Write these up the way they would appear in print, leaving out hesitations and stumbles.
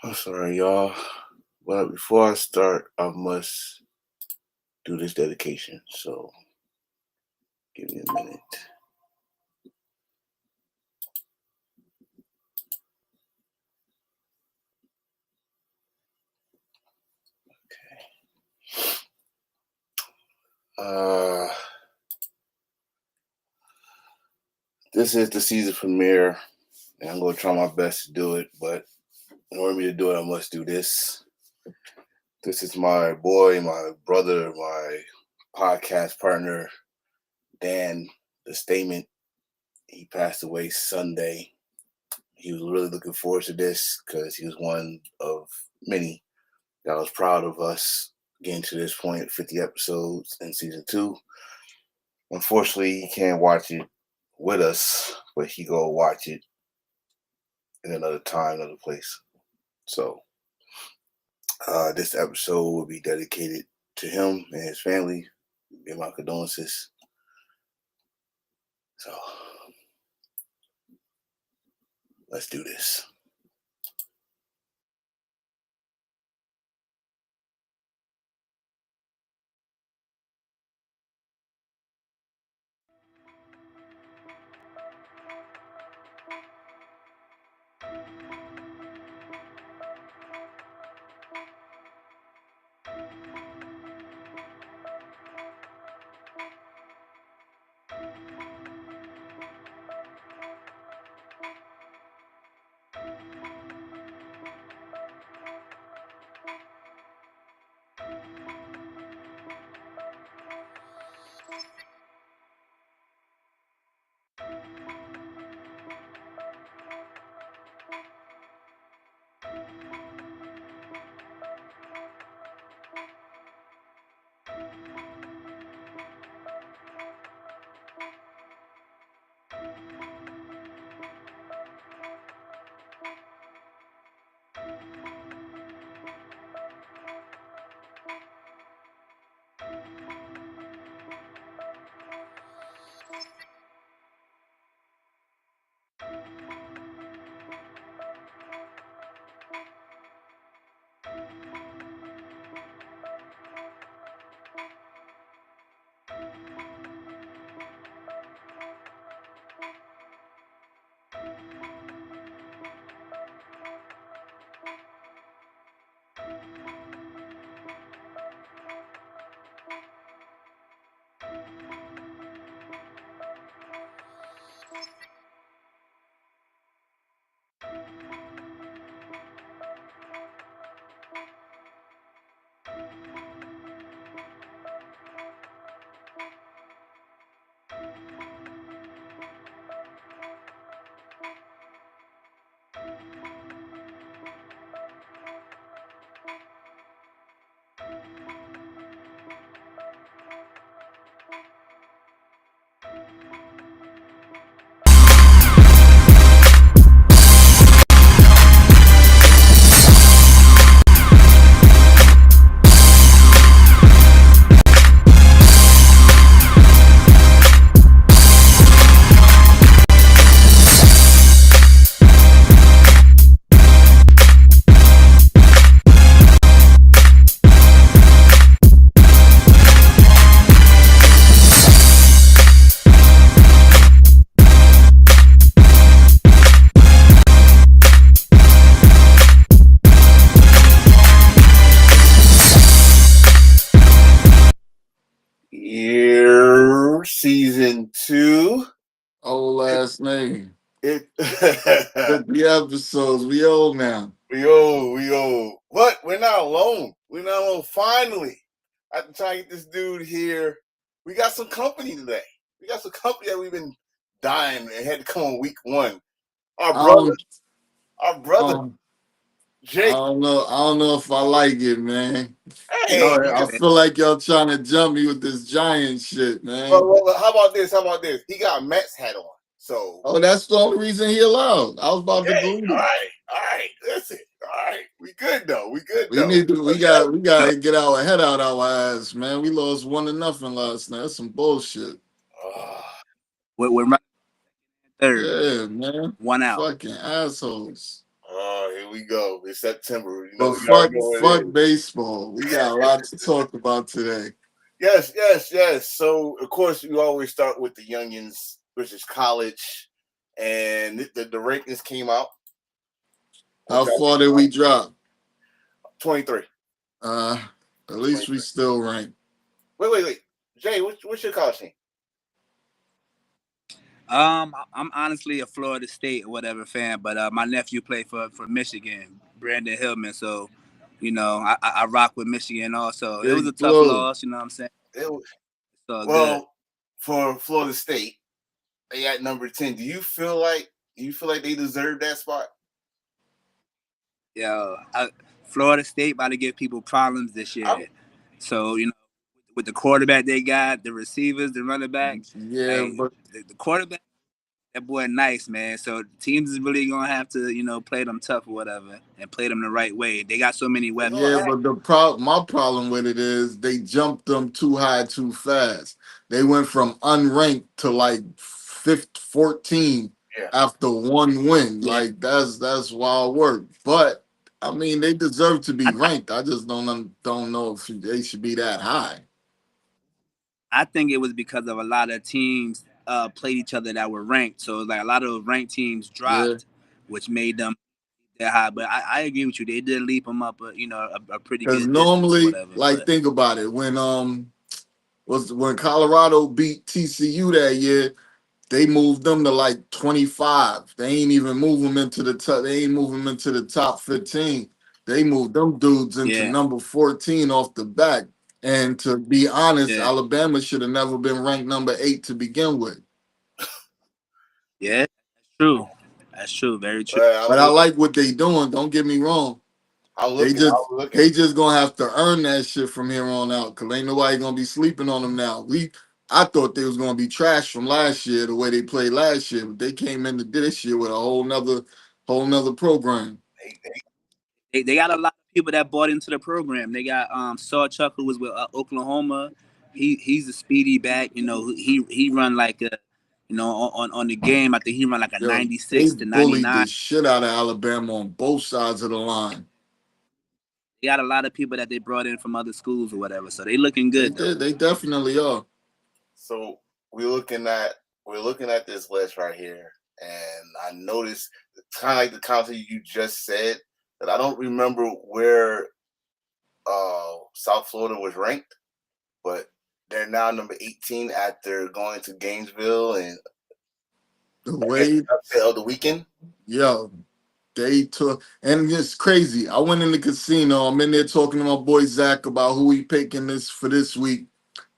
I'm sorry, y'all. But before I start, I must do this dedication. So give me a minute. Uh, this is the season premiere, and I'm gonna try my best to do it. But in order for me to do it, I must do this. This is my boy, my brother, my podcast partner, Dan. The statement. He passed away Sunday. He was really looking forward to this because he was one of many that was proud of us getting to this point, 50 episodes in season 2. Unfortunately, he can't watch it with us, but he go watch it in another time, another place. So this episode will be dedicated to him and his family. Give my condolences. So let's do this. Year season 2. Old last name. It 50 episodes. We old now. we old. But we're not alone. We're not alone. Finally, after trying to get this dude here, we got some company today. We got some company that we've been dying and had to come on week 1. Our I brother, don't, our brother um, I Jake. don't know. I don't know if I like it, man. Hey, I feel like y'all trying to jump me with this giant shit, man. well, how about this? How about this? He got a Mets hat on. So Oh, that's the only reason he allowed. I was about to hey, boot all him. right, all right. Listen, all right. We good though. We good We though. need to. We got to get our head out our ass, man. We lost 1-0 last night. That's some bullshit. Ah, We're right third, Yeah, man. 1 out. Fucking assholes. here Here we go. It's September. You know, But you already fuck, know what it fuck is. baseball. We got a lot to talk about today. Yes, yes, yes. So of course we always start with the youngins, which is college, and the rankings came out, How which I far think did we drop? 23. Uh, at least we 23. still rank. Wait. Jay, what's your college team? I'm honestly a Florida State or whatever fan, but my nephew played for Michigan, Brandon Hillman. So, I rock with Michigan also. It was Big a tough Blue. loss, you know what I'm saying? It was, So good. well, for Florida State, they at number 10. Do you feel like they deserve that spot? Yeah, Florida State about to give people problems this I'm, year. So, with the quarterback they got, the receivers, the running back, Yeah, hey, but the quarterback, that boy nice, man. So teams is really gonna have to, play them tough or whatever, and play them the right way. They got so many they're weapons. gonna yeah, have but my problem with it is they jumped them too high too fast. They went from unranked to like 14 yeah. after one win. Yeah, Like that's wild work. But I mean, they deserve to be ranked. I just don't know if they should be that high. I think it was because of a lot of teams played each other that were ranked. So like a lot of those ranked teams Yeah, dropped, which made them that high. But I agree with you. They did leap them up, a pretty because good distance or normally, whatever. like, But think about it. When Colorado beat TCU that year, they moved them to like 25. They ain't even move them into the top. They ain't move them into the top 15. They moved them dudes into yeah, number 14 off the back. And to be honest, yeah, Alabama should have never been ranked number 8 to begin with. yeah. That's true. That's true. Very true. I'm But I looking. like what they doing. Don't get me wrong. I'm They looking. just I'm looking. they just gonna have to earn that shit from here on out. Cause ain't nobody gonna be sleeping on them now. I thought they was gonna be trash from last year, the way they played last year, but they came into this year with a whole nother program. They got a lot of people that bought into the program. They got Saw Chuck, who was with Oklahoma. He's a speedy back. He run like a, on the game. I think he run like a Yo, they 96 to bullied the 99. shit out of Alabama on both sides of the line. They got a lot of people that they brought in from other schools or whatever. So they looking They good though. did. They definitely are. So we're looking at this list right here, and I noticed kind of like the county you just said that I don't remember where South Florida was ranked, but they're now number 18 after going to Gainesville and The I guess way, the upset of the weekend. yo, they took, and it's crazy. I went in the casino. I'm in there talking to my boy Zach about who he picking this for this week.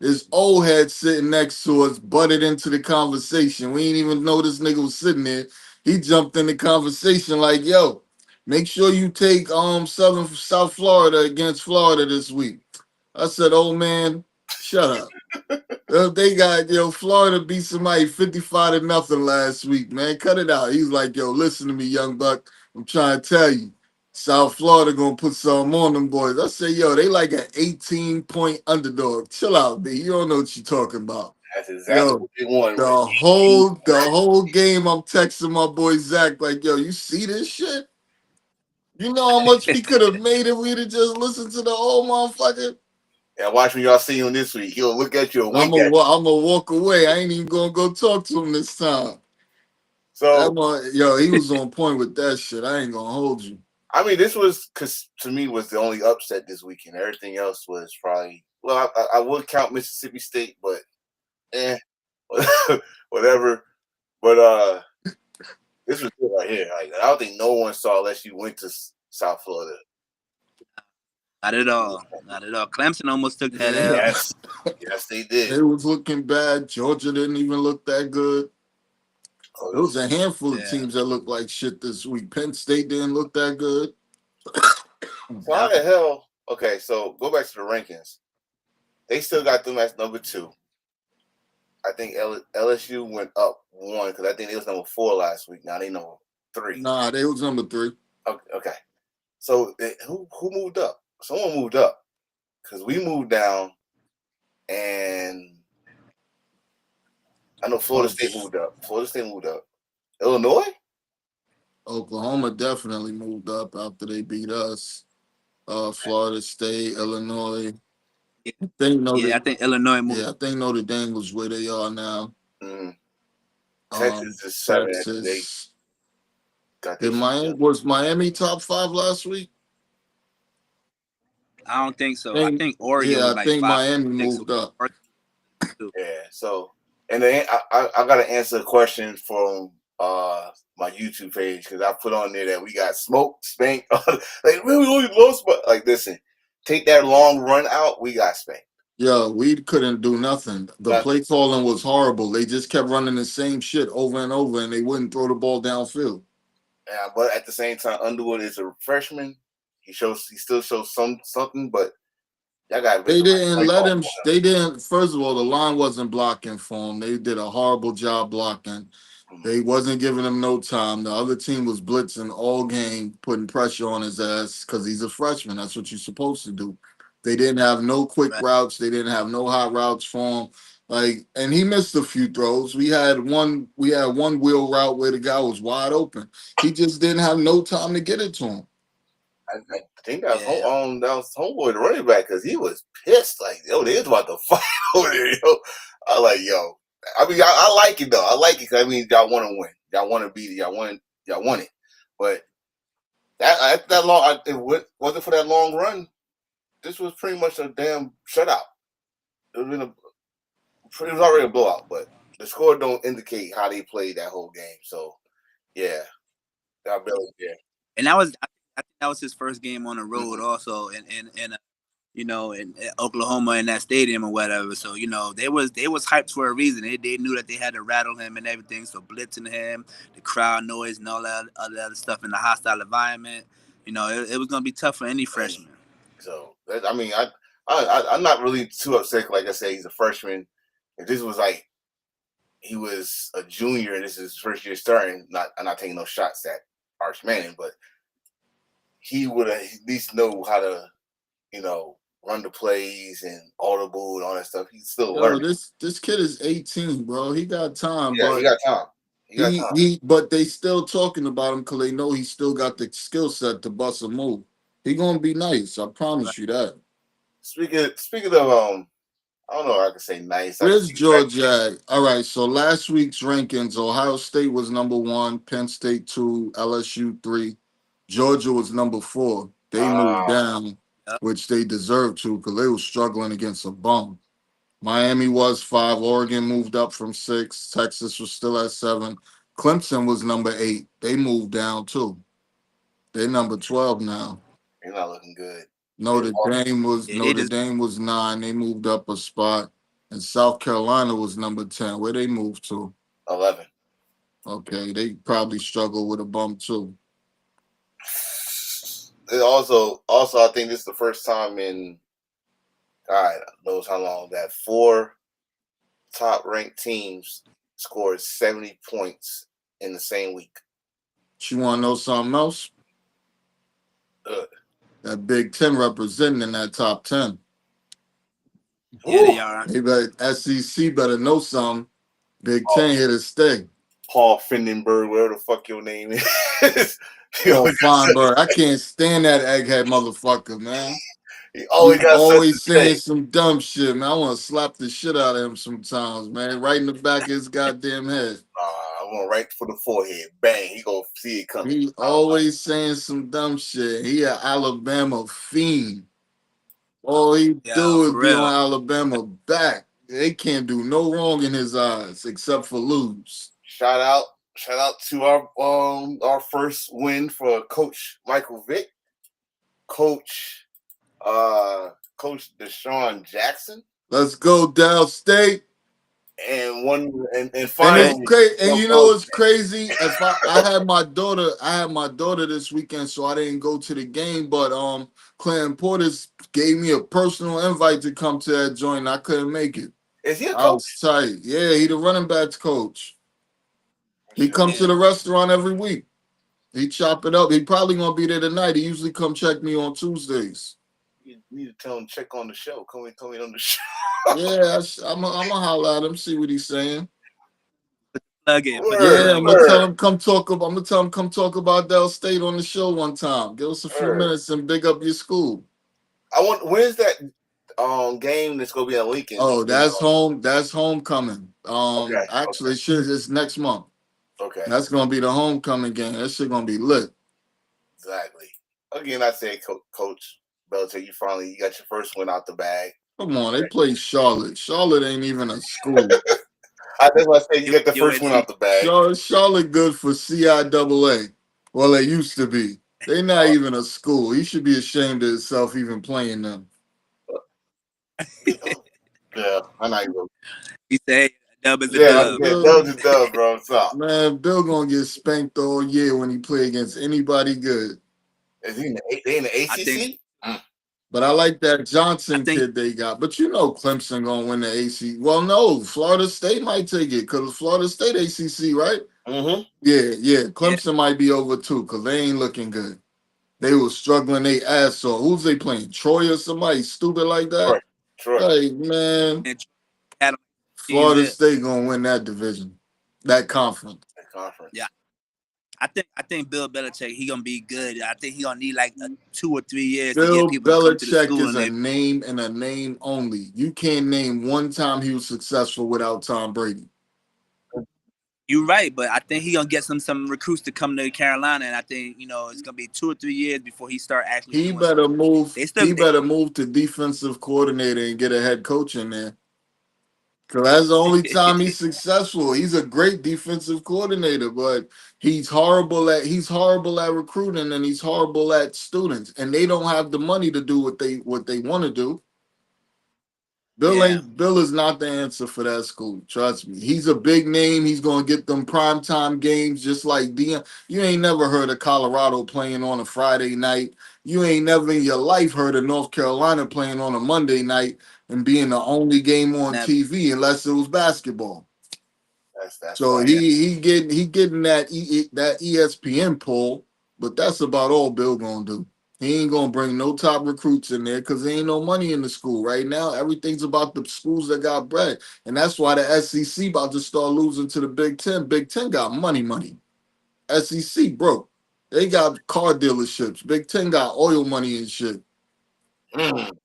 This old head sitting next to us butted into the conversation. We didn't even know this nigga was sitting there. He jumped in the conversation like, "Yo, make sure you take South Florida against Florida this week." I said, "Old man, shut up." They got Florida beat somebody 55 to nothing last week, man. Cut it out. He's like, "Yo, listen to me, young buck. I'm trying to tell you, South Florida gonna put something on them boys." I say, "Yo, they like an 18-point underdog. Chill out, B. You don't know what you're talking about." That's exactly Yo, what they won. the With 18. whole game, I'm texting my boy Zach like, "Yo, you see this shit? You know how much we could have made if we'd have just listened to the old motherfucker." And watch when y'all see him this week. He'll look at you and I'm wink gonna at you. I'm gonna walk away. I ain't even gonna go talk to him this time. That So one, yo, he was on point with that shit. I ain't gonna hold you. I mean, this was because to me was the only upset this weekend. Everything else was probably I would count Mississippi State, but eh, whatever. But this was good right here. Like I don't think no one saw unless you went to South Florida. Not at all. Not at all. Clemson almost took that Yeah, L. Yes, yes, they did. they was looking bad. Georgia didn't even look that good. Oh, There was a handful of Yeah. teams that looked like shit this week. Penn State didn't look that good. so how Yep. the hell? Okay, so go back to the rankings. They still got them as number 2. I think LSU went up 1 because I think they was number 4 last week. Now they number 3. Nah, they was number 3. Okay. So who moved up? Someone moved up because we moved down, and I know Florida Oh, State moved up. Florida State moved up. Illinois? Oklahoma definitely moved up after they beat us. Florida State, Illinois. Yeah, I think yeah, Notre, I think Illinois moved. yeah, I think Notre Dame was where they are now. Mm. Texas is 7. They Texas. got their Did shit Miami done. was Miami top five last week? I don't think so. I Think, think Oregon yeah, was I like think five, Miami 6. moved up. Yeah. So, and then I got to answer a question from my YouTube page because I put on there that we got smoked, spanked. Like really, really lost, but like listen, take that long run out, we got spanked. Yeah, we couldn't do nothing. The Nothing. play calling was horrible. They just kept running the same shit over and over, and they wouldn't throw the ball downfield. Yeah, but at the same time, Underwood is a freshman. He still shows something, but y'all got to make They the right didn't play let call him. for They didn't. First of all, the line wasn't blocking for him. They did a horrible job blocking. him. They wasn't giving him no time. The other team was blitzing all game, putting pressure on his ass because he's a freshman. That's what you're supposed to do. They didn't have no quick Right. routes. They didn't have no hot routes for him. Like, and he missed a few throws. We had one. We had one wheel route where the guy was wide open. He just didn't have no time to get it to him. I think that was Yeah. that was homeboy the running back because he was pissed. Like, yo, they was about to fight over there. Yo, I like, yo. I mean, I like it though. I like it 'cause I mean, y'all want to win. Y'all want to beat it. Y'all want it. But that long, it wasn't for that long run. This was pretty much a damn shutout. It was already a blowout, but the score don't indicate how they played that whole game. So yeah, that Billy, yeah. And I think that was his first game on the road, Mm-hmm. also in in Oklahoma in that stadium or whatever. So they was hyped for a reason. They knew that they had to rattle him and everything. So blitzing him, the crowd noise, and all that other stuff in the hostile environment. It was gonna be tough for any freshman. So I mean, I'm not really too upset. Like I said, he's a freshman. If this was like he was a junior and this is his first year starting, I'm not taking no shots at Arch Manning, but he would at least know how to, run the plays and audible and all that stuff. He's still Yo, learning. this kid is 18, bro. He got time, Yeah, he but got time. He got time. but they still talking about him because they know he still got the skill set to bust a move. He gonna be nice. I promise you that. Speaking of I don't know if I can say nice. I can Where's see Georgia at? All right, so last week's rankings, Ohio State was number one, Penn State two, LSU three, Georgia was number four. They moved down, Yep. which they deserved to because they were struggling against a bum. Miami was five. Oregon moved up from six. Texas was still at seven. Clemson was number eight. They moved down too. They're number 12 now. they're not looking good. They Notre lost Dame was Yeah, they Notre just Dame was nine. They moved up a spot. And South Carolina was number 10. Where they moved to? 11. Okay, they probably struggle with a bump too. It also, I think this is the first time in God knows how long that 4 top ranked teams scored 70 points in the same week. You want to know something else? Ugh. That Big Ten representing in that top 10. yeah Whew. they are. They better, SEC better know something. Big Paul, Ten here to stay. Paul Findenberg, whatever the fuck your name is. Oh, Feinberg. I can't stand that egghead motherfucker, man. He He always got something always to say. saying some dumb shit, man. I want to slap the shit out of him sometimes, man. Right in the back of his goddamn head. I want right for the forehead. Bang. He gonna see it coming. He always saying some dumb shit. He an Alabama fiend. All he Yeah, do is for be on real. Alabama back. They can't do no wrong in his eyes except for lose. Shout out to our first win for Coach Michael Vick, Coach Coach Deshaun Jackson, Let's go, Dow State. and And it's finally crazy. And Bill you know what's Belichick. crazy? If I had my daughter this weekend, so I didn't go to the game. But Clinton Portis gave me a personal invite to come to that joint. I couldn't make it. Is he a I coach? was tight. Yeah, he the running backs coach. He comes to Yeah. the restaurant every week. He chop it up. He probably gonna be there tonight. He usually come check me on Tuesdays. You need to tell him check on the show. Come in on the show. Yeah, I'm gonna holler at him, see what he's saying. Plug in. Put the Yeah, Word, plug I'm in. gonna tell word, him come talk. I'm gonna tell him come talk about Del State on the show one time. Give us a few word. minutes and big up your school. I want. When's that game that's gonna be in Lincoln? Oh, that's home. That's homecoming. Okay, Actually, shit, it's next month. okay, That's gonna be the homecoming game. That shit gonna be lit. exactly. Again, I said, Coach Belichick, you got your first win out the bag. Come on, they play Charlotte. Charlotte ain't even a school. That's why I said you got the first win USC. out the bag. Charlotte good for CIAA. Well, they used to be. They not even a school. He should be ashamed of himself even playing them. Yeah, I'm not even. He said, "Dub is a Yeah, dub." yeah, Bill, that was a dub, bro. Stop. man, Bill gonna get spanked all year when he play against anybody good. Is he in they in the I think. ACC? But I like that I Johnson think. kid they got. But you know Clemson gonna win the AC. Well, no, Florida State might take it because Florida State ACC, right? Mm-hmm. Yeah. Yeah. Clemson might be over too because they ain't looking good. They was struggling they ass off. Who's they playing? Troy or somebody stupid like that? Troy. Like, man, And had him Florida zip. State gonna win that division, that conference. The conference. Yeah. I think Bill Belichick he gonna be good. I think he gonna need like 2 or 3 years to get Bill people to come to the Belichick school is and a they. name and a name only. You can't name one time he was successful without Tom Brady. You're right, but I think he gonna get some recruits to come to Carolina, and I think it's gonna be 2 or 3 years before he start actually He doing better something. move. They still He better move to defensive coordinator and get a head coach in there. Cause that's the only time he's successful. He's a great defensive coordinator, but he's horrible at recruiting and he's horrible at students. And they don't have the money to do what they want to do. yeah, Bill is not the answer for that school. Trust me. He's a big name. He's gonna get them primetime games just like Dion. You ain't never heard of Colorado playing on a Friday night. You ain't never in your life heard of North Carolina playing on a Monday night and being the only game on never. TV unless it was basketball. That's So fine. he getting that ESPN poll, but that's about all Bill gonna do. He ain't gonna bring no top recruits in there because there ain't no money in the school right now. Everything's about the schools that got bread, and that's why the SEC about to start losing to the Big Ten. Big Ten got money. SEC broke. They got car dealerships. Big Ten got oil money and shit. Mm,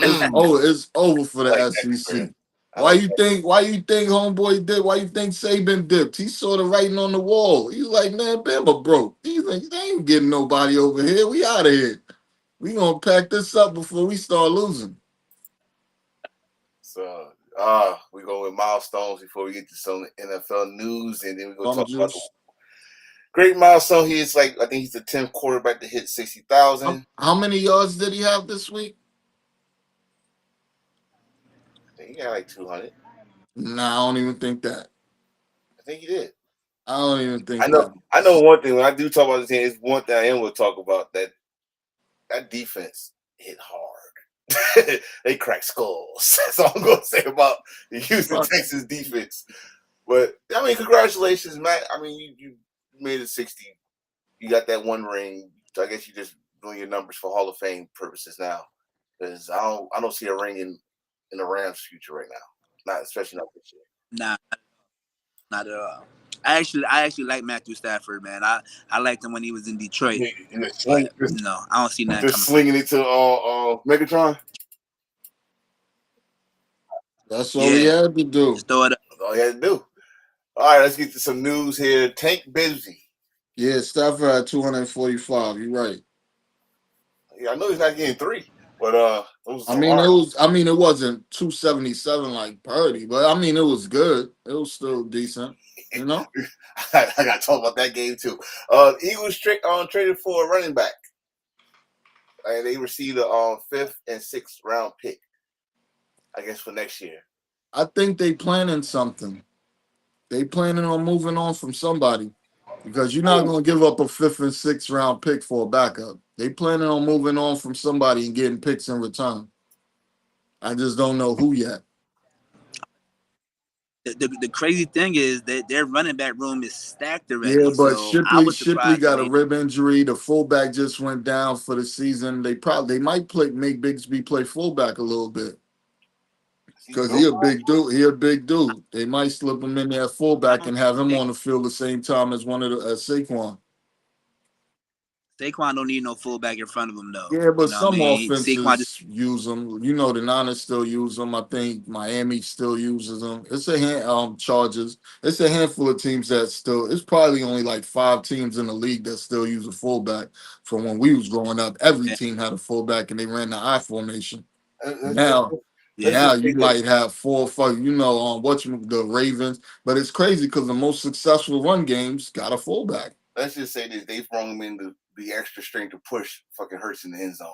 It's mm. over. It's over for I like the that, SEC. Chris. I Why like you that. think? Why you think homeboy did? Why you think Saban dipped? He saw the writing on the wall. He's like, man, Bama broke. He's like, they ain't getting nobody over here. We out of here. We gonna pack this up before we start losing. So, we go with milestones before we get to some NFL news, and then we go I'm talk about the just. great milestone. He is I think he's the 10th quarterback to hit 60,000. How many yards did he have this week? I think he got like 200. Nah, I don't even think that. I think he did. I don't even I think know. that. I know one thing. When I do talk about the team, it's one thing I am will talk about that defense hit hard. They crack skulls. That's all I'm gonna say about the Houston Fuck. Texas defense. But I mean, congratulations, Matt. I mean, you made it 60. You got that one ring. So I guess you just doing your numbers for Hall of Fame purposes now. Because I don't see a ring in the Rams' future right now. Not especially not this year. Nah, not at all. I actually like Matthew Stafford, man. I liked him when he was in Detroit, You just, but I don't see nothing just coming from slinging it to Megatron. That's him. all he Yeah, had to do. just throw it up. That's all you had to do. All right, let's get to some news here. Tank Bigsby. Yeah, Stafford had 245. You're right. Yeah, I know he's not getting 3, but those are I some mean, it hard. was. I mean, it wasn't 277 like Purdy, but I mean, it was good. It was still decent. You know. I got to talk about that game too. Eagles traded for a running back, and they received a 5th and 6th round pick. I guess for next year. I think they planning something. They planning on moving on from somebody because you're not Ooh. going to give up a 5th and 6th round pick for a backup. They planning on moving on from somebody and getting picks in return. I just don't know who yet. The crazy thing is that their running back room is stacked Yeah, already. but So I was Shipley surprised that got a they. rib injury. The fullback just went down for the season. They might make Bigsby play fullback a little bit. He's Because he built a right. big dude. He a big dude. They might slip him in there at I fullback don't and have him think on the field the same time as one of the Saquon. Saquon don't need no fullback in front of him though. Yeah, You but know what I some mean? Saquon just offenses use them. You know, the Niners still use them. I think Miami still uses them. It's a Chargers. It's a handful of teams that still. It's probably only like 5 teams in the league that still use a fullback. From when we was growing up, every yeah, team had a fullback and they ran the I formation. Let's, let's, Now, let's yeah. now just you say this. might have 4 or 5. You know, on the Ravens, but it's crazy because the most successful run games got a fullback. Let's just say this. They brought him in to be extra strength to push fucking Hurts in the end zone.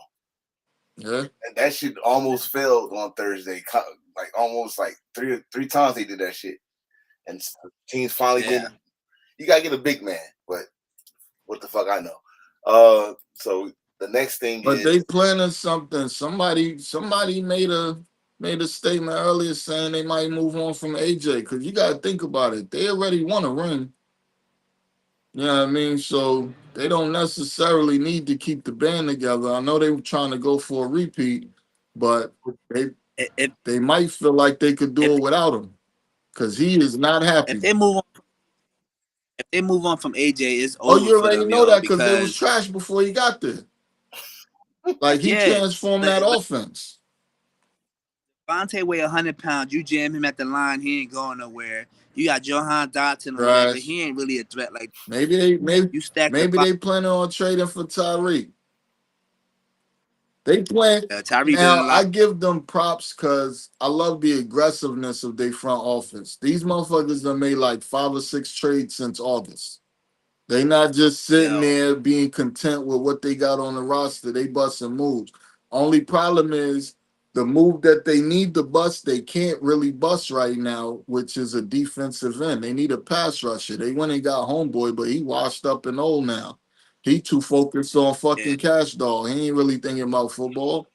Yeah, And that shit almost failed on Thursday. Like almost like three times they did that shit. And teams finally Yeah. did. You gotta get a big man, but what the fuck I know. So the next thing but is they planning something. Somebody made a statement earlier saying they might move on from AJ because you got to think about it. They already won a ring. You know what I mean? So they don't necessarily need to keep the band together. I know they were trying to go for a repeat, but they If they might feel like they could do if it without him because he is not if happy. they move on if they move on from AJ, it's Oh, over you for already them, know yo. that because they was Because trash before he got there. Like he yeah, transformed that like offense. Vontae weigh 100 pounds. You jam him at the line, he ain't going nowhere. You got Johan Dotson or whatever. Trash. He ain't really a threat. Like Maybe they maybe you stack the maybe box. they planning on trading for Tyreek. They plan Tyreek been in now. a lot. I give them props because I love the aggressiveness of their front office. These motherfuckers done made like 5 or 6 trades since August. They not just sitting Yo, there being content with what they got on the roster. They busting moves. Only problem is the move that they need to bust, they can't really bust right now, which is a defensive end. They need a pass rusher. They went and got homeboy, but he washed up and old now. He too focused on yeah, fucking cash doll. He ain't really thinking about football.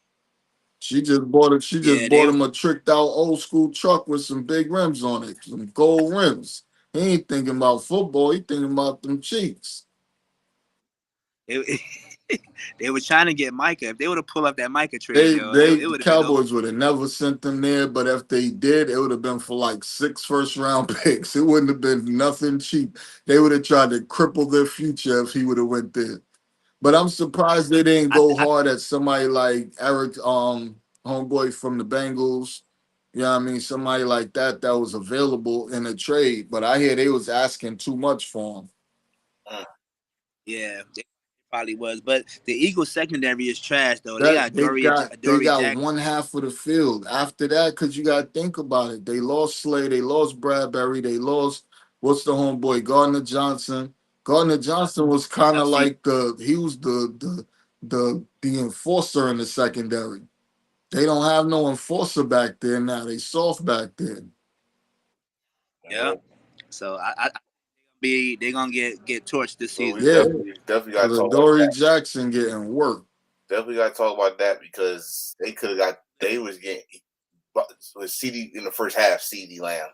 She just bought it. She just yeah. bought him a tricked out old school truck with some big rims on it, some gold rims. He ain't thinking about football. He thinking about them cheeks. They, they were trying to get Micah. If they would have pulled up that Micah trade, yo, They it the would have been over. Cowboys would have never sent them there, but if they did, it would have been for like 6 first-round picks. It wouldn't have been nothing cheap. They would have tried to cripple their future if he would have went there. But I'm surprised they didn't I, go I hard at somebody like Eric, homeboy from the Bengals. You know what I mean? Somebody like that was available in a trade. But I hear they was asking too much for him. yeah, they probably was. But the Eagles secondary is trash though. They That got they Dory got Jack. one half of the field. After that, because you got to think about it. They lost Slay, they lost Bradbury, they lost what's the homeboy Gardner Johnson. Gardner Johnson was kind of See, like he was the enforcer in the secondary. They don't have no enforcer back there now. They soft back there. yeah. So they gonna get torched this so we season. Yeah, definitely got to because talk about Adoree that. Jackson getting work. Definitely got to talk about that because they was getting with CD in the first half. CD Lamb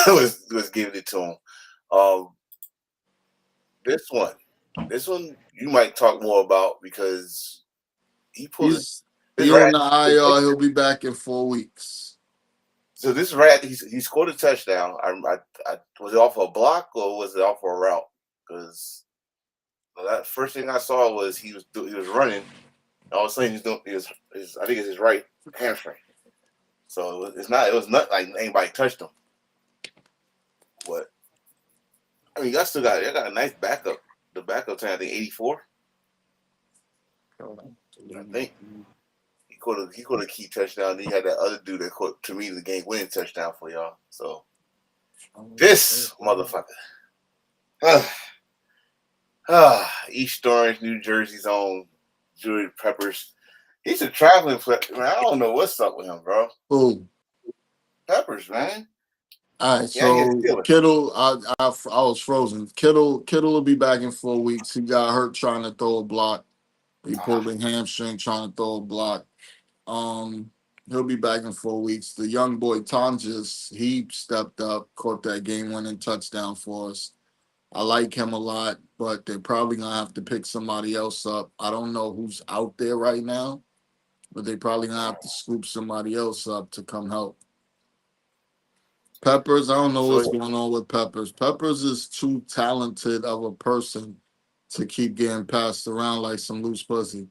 was giving it to him. Um, this one, this one you might talk more about because he pulled He's this he right. on the IR. He'll be back in 4 weeks. So this is right after he scored a touchdown. I was it off a block or was it off a route? Because that first thing I saw was he was running. And all of a sudden he's doing his I think it's his right hamstring. So it was not like anybody touched him. But I mean, y'all got a nice backup. The backup time I think 84. I think he caught a key touchdown. Then you had that other dude that caught to me the game winning touchdown for y'all. So this motherfucker. East Orange, New Jersey's own Julius Peppers. He's a traveling player. Man, I don't know what's up with him, bro. Oh, Peppers, man. all right. Yeah, he's So stealing. Kittle, I was frozen. Kittle will be back in 4 weeks. He got hurt trying to throw a block. He pulled a hamstring trying to throw a block. Um, he'll be back in 4 weeks. The young boy Tonjes, he stepped up, caught that game-winning touchdown for us. I like him a lot, but they're probably gonna have to pick somebody else up. I don't know who's out there right now, but they probably gonna have to scoop somebody else up to come help. Peppers, I don't know So what's going on with Peppers. Peppers is too talented of a person to keep getting passed around like some loose pussy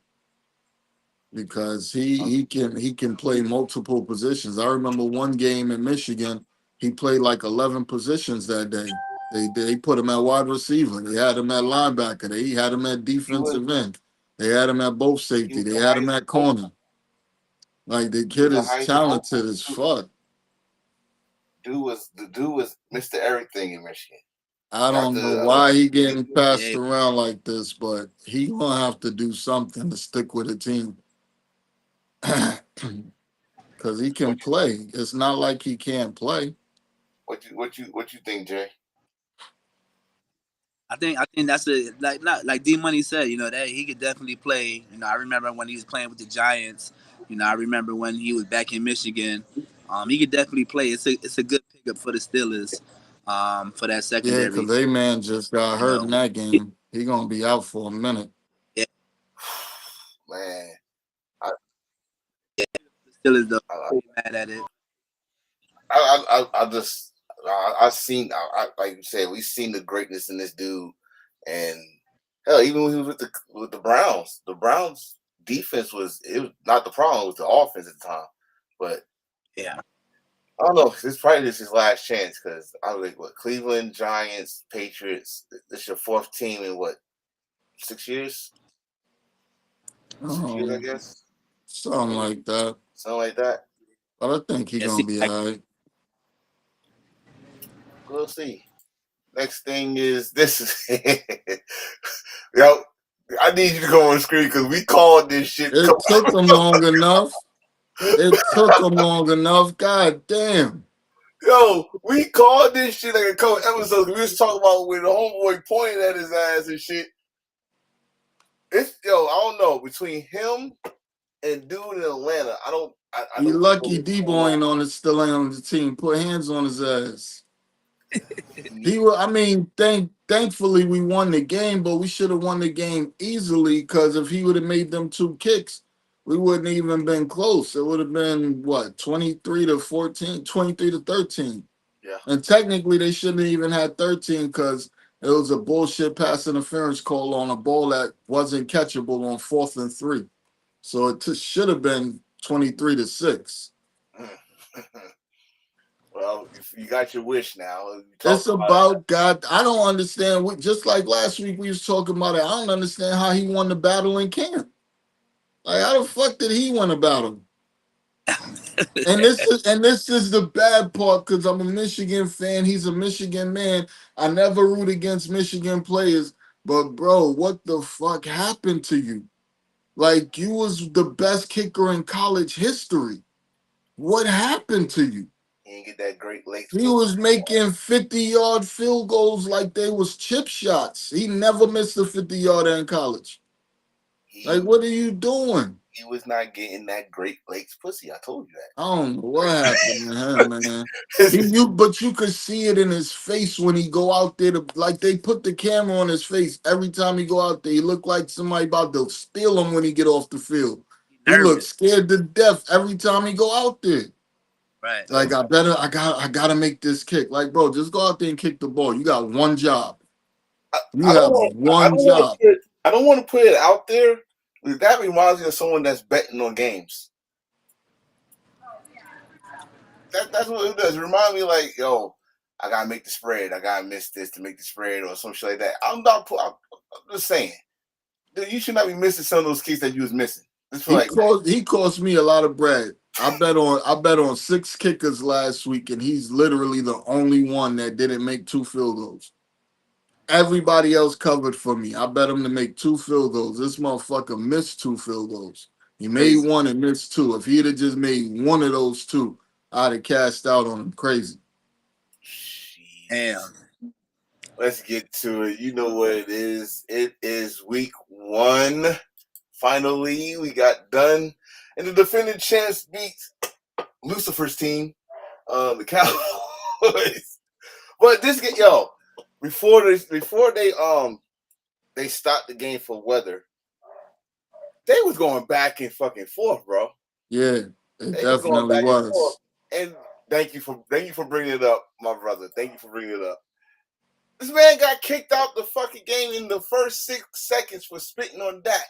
because he can play multiple positions. I remember one game in Michigan, he played like 11 positions that day. They put him at wide receiver. They had him at linebacker. They had him at he was defensive end. They had him at both he safety. was They the had him highest at corner. Like the he was kid the is highest vocal. talented as fuck. The dude was Mr. Everything in Michigan. I Got don't know the why he getting passed Yeah, around like this, but he gonna have to do something to stick with the team. Cause he can what play. It's not like he can't play. you think, Jay? I think that's a like D Money said, that he could definitely play. I remember when he was playing with the Giants. I remember when he was back in Michigan. He could definitely play. It's a good pickup for the Steelers, for that Yeah, cause secondary. they man just got You hurt in know, that game. He gonna be out for a minute. yeah, Man, the Steelers though, I, they mad at it. I just I seen like you said, we seen the greatness in this dude, and hell, even when he was with the Browns defense was not the problem, it was the offense at the time. But Yeah, I don't know, this probably is his last chance because I was like, what, Cleveland, Giants, Patriots. This is your fourth team in what, 6 years? 6 years, I Um, guess, something like that. something like that. But I think he it gonna seems be like all right. We'll see. Next thing is this is yo. I need you to go on the screen because we called this shit. It took him long enough. It took him long enough. God damn. Yo, we called this shit like a couple episodes. We was talking about when the homeboy pointed at his ass and shit. I don't know, between him and dude in Atlanta, I You don't know lucky what's D-boy going ain't on it, still ain't on the team. Put hands on his ass. on. He will. I mean, thankfully we won the game, but we should have won the game easily because if he would have made them two kicks, we wouldn't even been close. It would have been what 23-14, 23-13. Yeah. And technically they shouldn't have even had 13 because it was a bullshit pass interference call on a ball that wasn't catchable on 4th and 3. So it should have been 23-6. Well, you got your wish now. You It's talked about it. about God. I don't understand. Just like last week we was talking about it. I don't understand how he won the battle in camp. Like how the fuck did he win a battle? And this is the bad part because I'm a Michigan fan. He's a Michigan man. I never root against Michigan players. But bro, what the fuck happened to you? Like you was the best kicker in college history. What happened to you? He didn't get that Great Lakes He pussy. was making 50-yard field goals like they was chip shots. He never missed a 50-yarder in college. Like, He what are you doing? he was not getting that Great Lakes pussy. I told you I don't know what happened to him, man. that. But you could see it in his face when he go out there. Like they put the camera on his face every time he go out there. He look like somebody about to steal him when he get off the field. He looks nervous, scared to death every time he go out there. right? Like I gotta make this kick. Like, bro, just go out there and kick the ball. You got one job. You I don't have want. I one don't want job. to put. I don't want to put it out there. That reminds me of someone that's betting on games. That's what it does. It reminds me like, yo, I gotta make the spread. I gotta miss this to make the spread or some shit like that. I'm just saying, dude, you should not be missing some of those kicks that you was missing. Just feel like, He cost me a lot of bread. I bet on 6 kickers last week, and he's literally the only one that didn't make 2 field goals. Everybody else covered for me. I bet him to make 2 field goals. This motherfucker missed 2 field goals. He made crazy. one and missed 2. If he'd have just made one of those 2, I'd have cashed out on him crazy. Damn. Let's get to it. You know what it is. It is week 1. Finally, we got done. And the defending champs beat Lucifer's team, the Cowboys. But this get before they stopped the game for weather, they was going back and fucking forth, bro. Yeah, it They was going definitely back and forth. was. And Thank you for bringing it up, my brother. Thank you for bringing it up. This man got kicked out the fucking game in the first 6 seconds for spitting on Dak.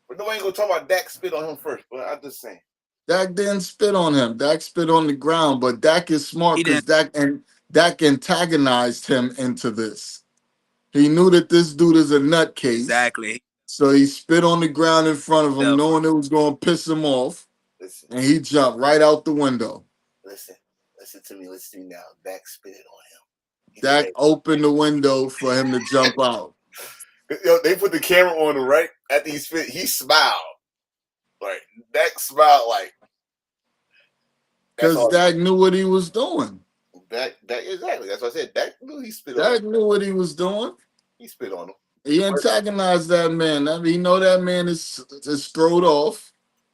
But no one ain't gonna talk about Dak spit on him first. But I'm just saying. Dak didn't spit on him. Dak spit on the ground, but Dak is smart He because didn't. Dak antagonized him into this. He knew that this dude is a nutcase, Exactly. so he spit on the ground in front of him, Self. knowing it was going to piss him off, Listen, and he jumped right out the window. listen to me now. Dak spit it on him. He Dak said, opened the window for him to jump out. yo, they put the camera on him right after he spit. He smiled. Like Dak smiled like that's Because all. Dak knew what he was doing. Dak exactly. That's what I said. Dak knew he spit on Dak him. knew what he was doing. He spit on him. He antagonized that man. I mean, he know that man is throwed off.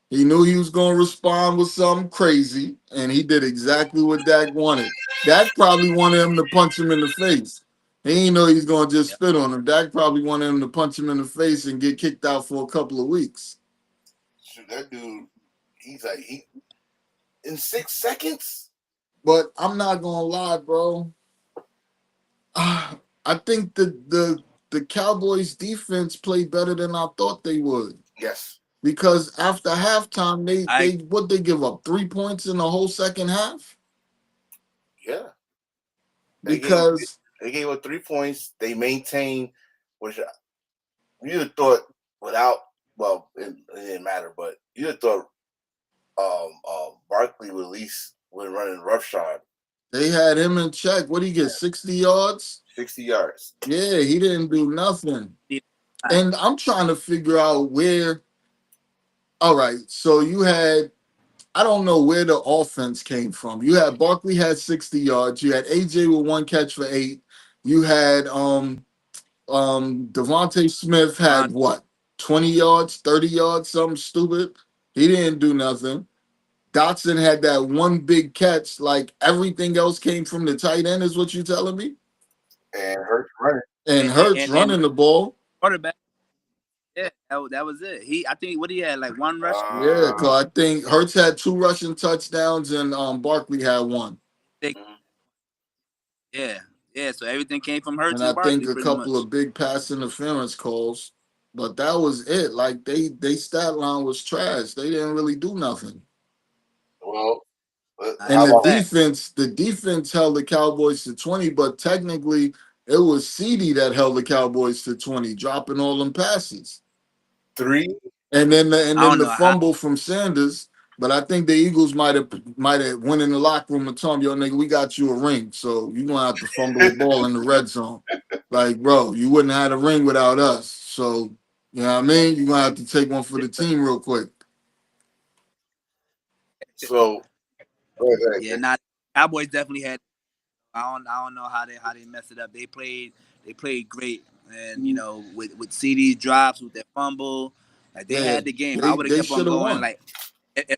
He knew he was going to respond with something crazy, and he did exactly what Dak wanted. Dak probably wanted him to punch him in the face. He didn't know he's going to just Yep. spit on him. Dak probably wanted him to punch him in the face and get kicked out for a couple of weeks. Shoot, that dude, he's like in 6 seconds. But I'm not going to lie, bro. I think the Cowboys defense played better than I thought they would. Yes. Because after halftime, I they give up 3 points in the whole second half? Yeah. Because They gave up 3 points. They maintained, which you'd have thought without. Well, it didn't matter, but you'd have thought Barkley would at least would run roughshod. they had him in check. What did he get? 60 yards? 60 yards. Yeah, he didn't do nothing. And I'm trying to figure out where. All right, so you had. I don't know where the offense came from. You had Barkley had 60 yards. You had AJ with 1 catch for 8. You had Devontae Smith had what? 20 yards, 30 yards, something stupid. He didn't do nothing. Dotson had that 1 big catch. Like everything else came from the tight end, is what you telling me? And Hurts running. And Hurts running the ball. quarterback. Yeah, that was it. I think what he had like 1 rush. Yeah, because I think Hurts had 2 rushing touchdowns and Barkley had 1. Yeah. So everything came from Hurts And I and Barkley think a pretty couple much. of big pass interference calls. But that was it. Like they stat line was trash. They didn't really do nothing. Well, And how about the defense held the Cowboys to 20, but technically it was CD that held the Cowboys to 20, dropping all them passes. 3? And then I don't the know how. fumble from Sanders. But I think the Eagles might have went in the locker room and told him, yo, nigga, we got you a ring. So you're gonna have to fumble the ball in the red zone. Like, bro, you wouldn't have had a ring without us. So, you know what I mean? You're gonna have to take one for the team real quick. So, Yeah, not Cowboys definitely had. I don't know how they messed it up. They played great, and with CD drops, with their fumble, like they Yeah, had the game. I would have they kept on should have going. won. Like if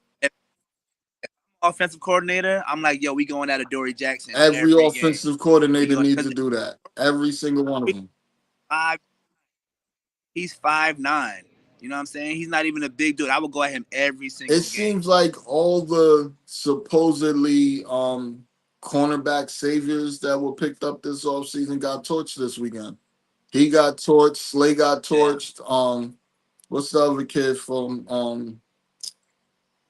I'm offensive coordinator, I'm like, yo, we going at a Dory Jackson Every every game. offensive coordinator Going needs because to do that. Every single one of them. he's 5'9". You know what I'm saying? He's not even a big dude. I would go at him every single It game. seems like all the supposedly cornerback saviors that were picked up this offseason got torched this weekend. He got torched, Slay got torched. What's the other kid from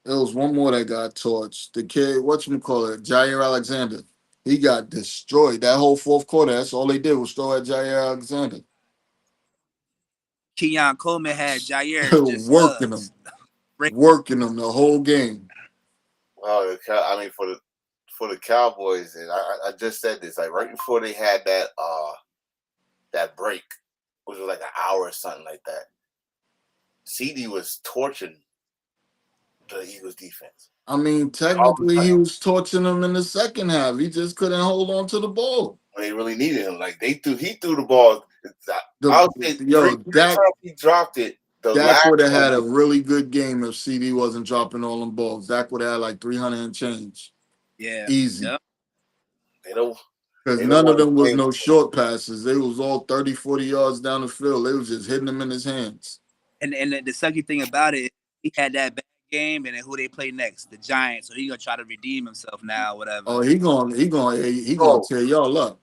there was one more that got torched. The kid, whatchamacallit, Jair Alexander. He got destroyed. That whole fourth quarter, that's all they did was throw at Jair Alexander. Keon Coleman had Jair just working him the whole game. Well, I mean, for the Cowboys, and I just said this, like right before they had that break, which was like an hour or something like that. CD was torching the Eagles defense. I mean, technically, he was torching them in the second half. He just couldn't hold on to the ball. They really needed him. Like he threw the ball. Dak, he dropped it. Dak would have had a really good game if CD wasn't dropping all them balls. Dak would have had like 300 and change. Yeah. Easy. Yep. Because none of them was no short passes. They was all 30, 40 yards down the field. They was just hitting them in his hands. And the sucky thing about it, he had that bad game, and then who they play next, the Giants. So he gonna try to redeem himself now, whatever. Oh, he gonna Oh, tear y'all up.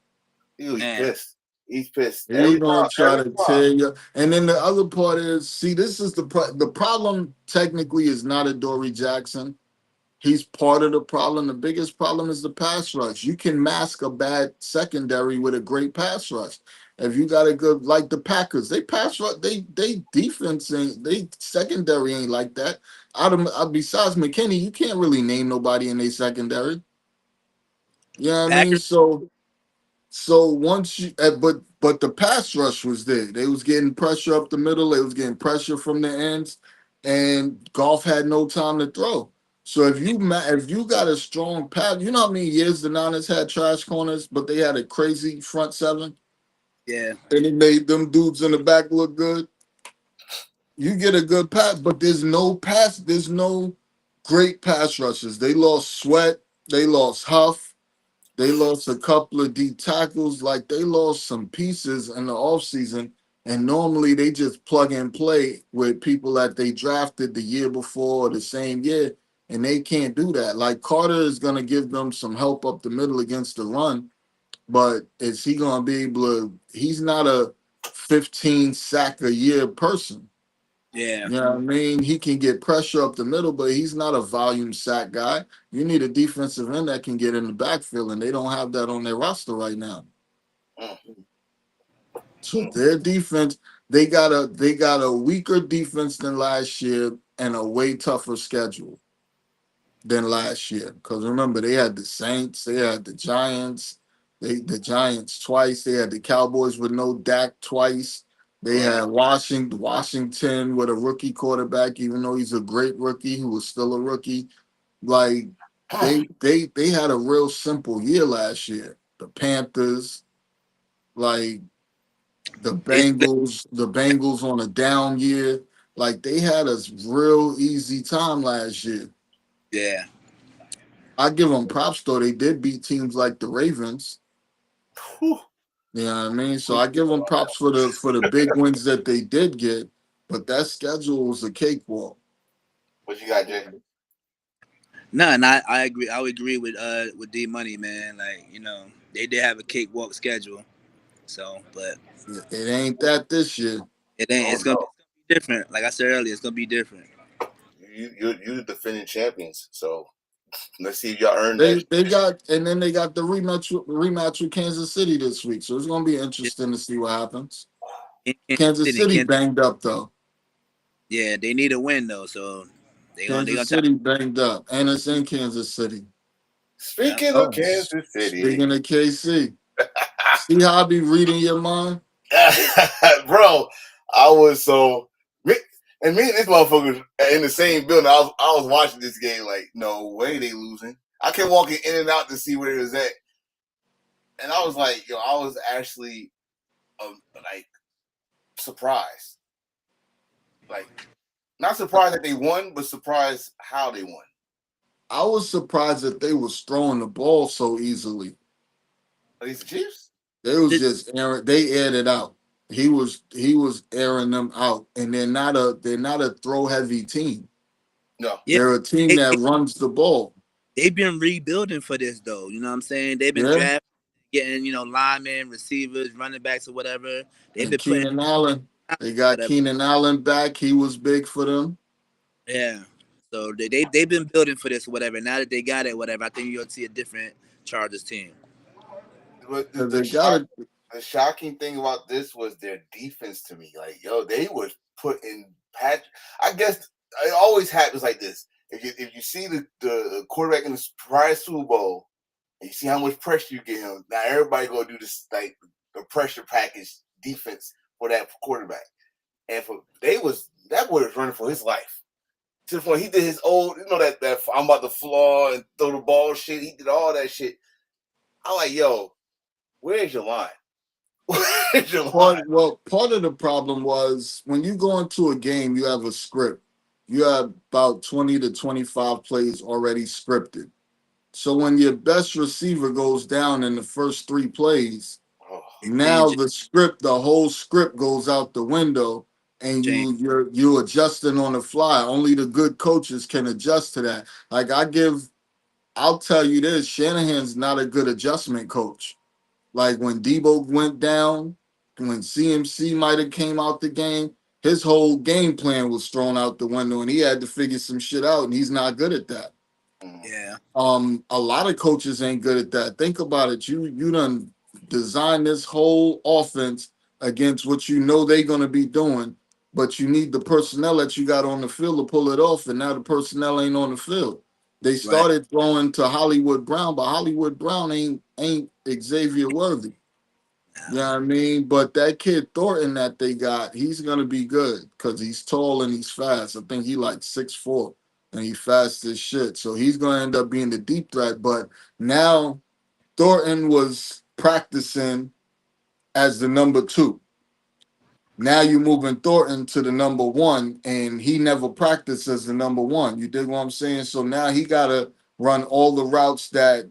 he was Man, pissed. He's pissed He every gonna time. try Every to time. tear you. And then the other part is, see, this is the problem. Technically, is not a Dory Jackson. He's part of the problem. The biggest problem is the pass rush. You can mask a bad secondary with a great pass rush. If you got a good, like the Packers, they pass rush, they defense ain't, they secondary ain't like that. Besides McKinney, you can't really name nobody in their secondary. You know what I mean? Packers. So once you, but the pass rush was there. They was getting pressure up the middle. They was getting pressure from the ends, and Golf had no time to throw. So if you got a strong pass, you know how many years the Niners had trash corners, but they had a crazy front seven, Yeah, and it made them dudes in the back look good. You get a good pass, but there's no pass. There's no great pass rushes. They lost Sweat. They lost Huff. They lost a couple of D tackles. Like they lost some pieces in the offseason. And normally they just plug and play with people that they drafted the year before or the same year. And they can't do that. Like Carter is going to give them some help up the middle against the run. But is he going to be able to? He's not a 15 sack a year person. yeah, You know what I mean? He can get pressure up the middle, but he's not a volume sack guy. You need a defensive end that can get in the backfield, and they don't have that on their roster right now. Mm, So mm. their defense, they got a weaker defense than last year and a way tougher schedule than last year. Because remember, they had the Saints, they had the Giants, the Giants twice, they had the Cowboys with no Dak twice. They Right. had Washington with a rookie quarterback, even though he's a great rookie, who was still a rookie. Like they had a real simple year last year. The Panthers, like they the Bengals on a down year. Like they had a real easy time last year. yeah. I give them props though. They did beat teams like the Ravens. Whew. You know what I mean? So I give them props for the big wins that they did get, but that schedule was a cakewalk. What you got, Jay? No, and I agree. I would agree with D Money, man. Like they did have a cakewalk schedule. So, but It ain't that this year. it ain't. Oh It's gonna be no, different. Like I said earlier, it's gonna be different. you're the defending champions. So let's see if y'all earn that. They got and then they got the rematch with Kansas City this week. So it's gonna be Yeah, interesting to see what happens. in Kansas Kansas City, City banged up though. yeah, they need a win though. So they gonna Kansas try. City banged up, and it's in Kansas City. Yeah, Speaking of Oh, Kansas City, speaking of KC, see how I be reading your mind? bro, I was so me and this motherfucker in the same building. I was watching this game like, no way they losing. I kept walking in and out to see where it was at, and I was like, yo, I was actually like surprised, like not surprised that they won, but surprised how they won. I was surprised that they was throwing the ball so easily. Are these the Chiefs? They was Did- just airing. They aired it out. He was airing them out, and they're not a throw heavy team. No. yeah. They're a team They, that runs the ball. they've been rebuilding for this though. You know what I'm saying? They've been Yeah, drafting, getting linemen, receivers, running backs, or whatever. They've and been putting Keenan Allen. They got whatever. Keenan Allen back. He was big for them. Yeah. So they've been building for this, or whatever. Now that they got it, whatever, I think you'll see a different Chargers team. But And they got it. the shocking thing about this was their defense to me. Like, yo, they was putting patch. I guess it always happens like this. If you see the quarterback in the prior Super Bowl and you see how much pressure you get him, now everybody gonna do this like the pressure package defense for that quarterback. And for that boy was running for his life. To the point he did his old, that I'm about to flaw and throw the ball shit. He did all that shit. I'm like, yo, where's your line? Where's your line? Part of the problem was when you go into a game, you have a script. You have about 20 to 25 plays already scripted. So when your best receiver goes down in the first three plays, Oh, Then you now just the whole script goes out the window, and Change. you're adjusting on the fly. Only the good coaches can adjust to that. Like I'll tell you this, Shanahan's not a good adjustment coach. Like when Debo went down, when CMC might have came out the game, his whole game plan was thrown out the window, and he had to figure some shit out, and he's not good at that. Yeah. A lot of coaches ain't good at that. Think about it. You done designed this whole offense against what you know they're gonna be doing, but you need the personnel that you got on the field to pull it off, and now the personnel ain't on the field. They Right. started throwing to Hollywood Brown, but Hollywood Brown ain't Xavier Worthy. You know what I mean? But that kid Thornton that they got, he's gonna be good because he's tall and he's fast. I think he like 6'4" and he fast as shit. So he's gonna end up being the deep threat. But now Thornton was practicing as the number two. Now you're moving Thornton to the number one, and he never practiced as the number one. You dig what I'm saying? So now he gotta run all the routes that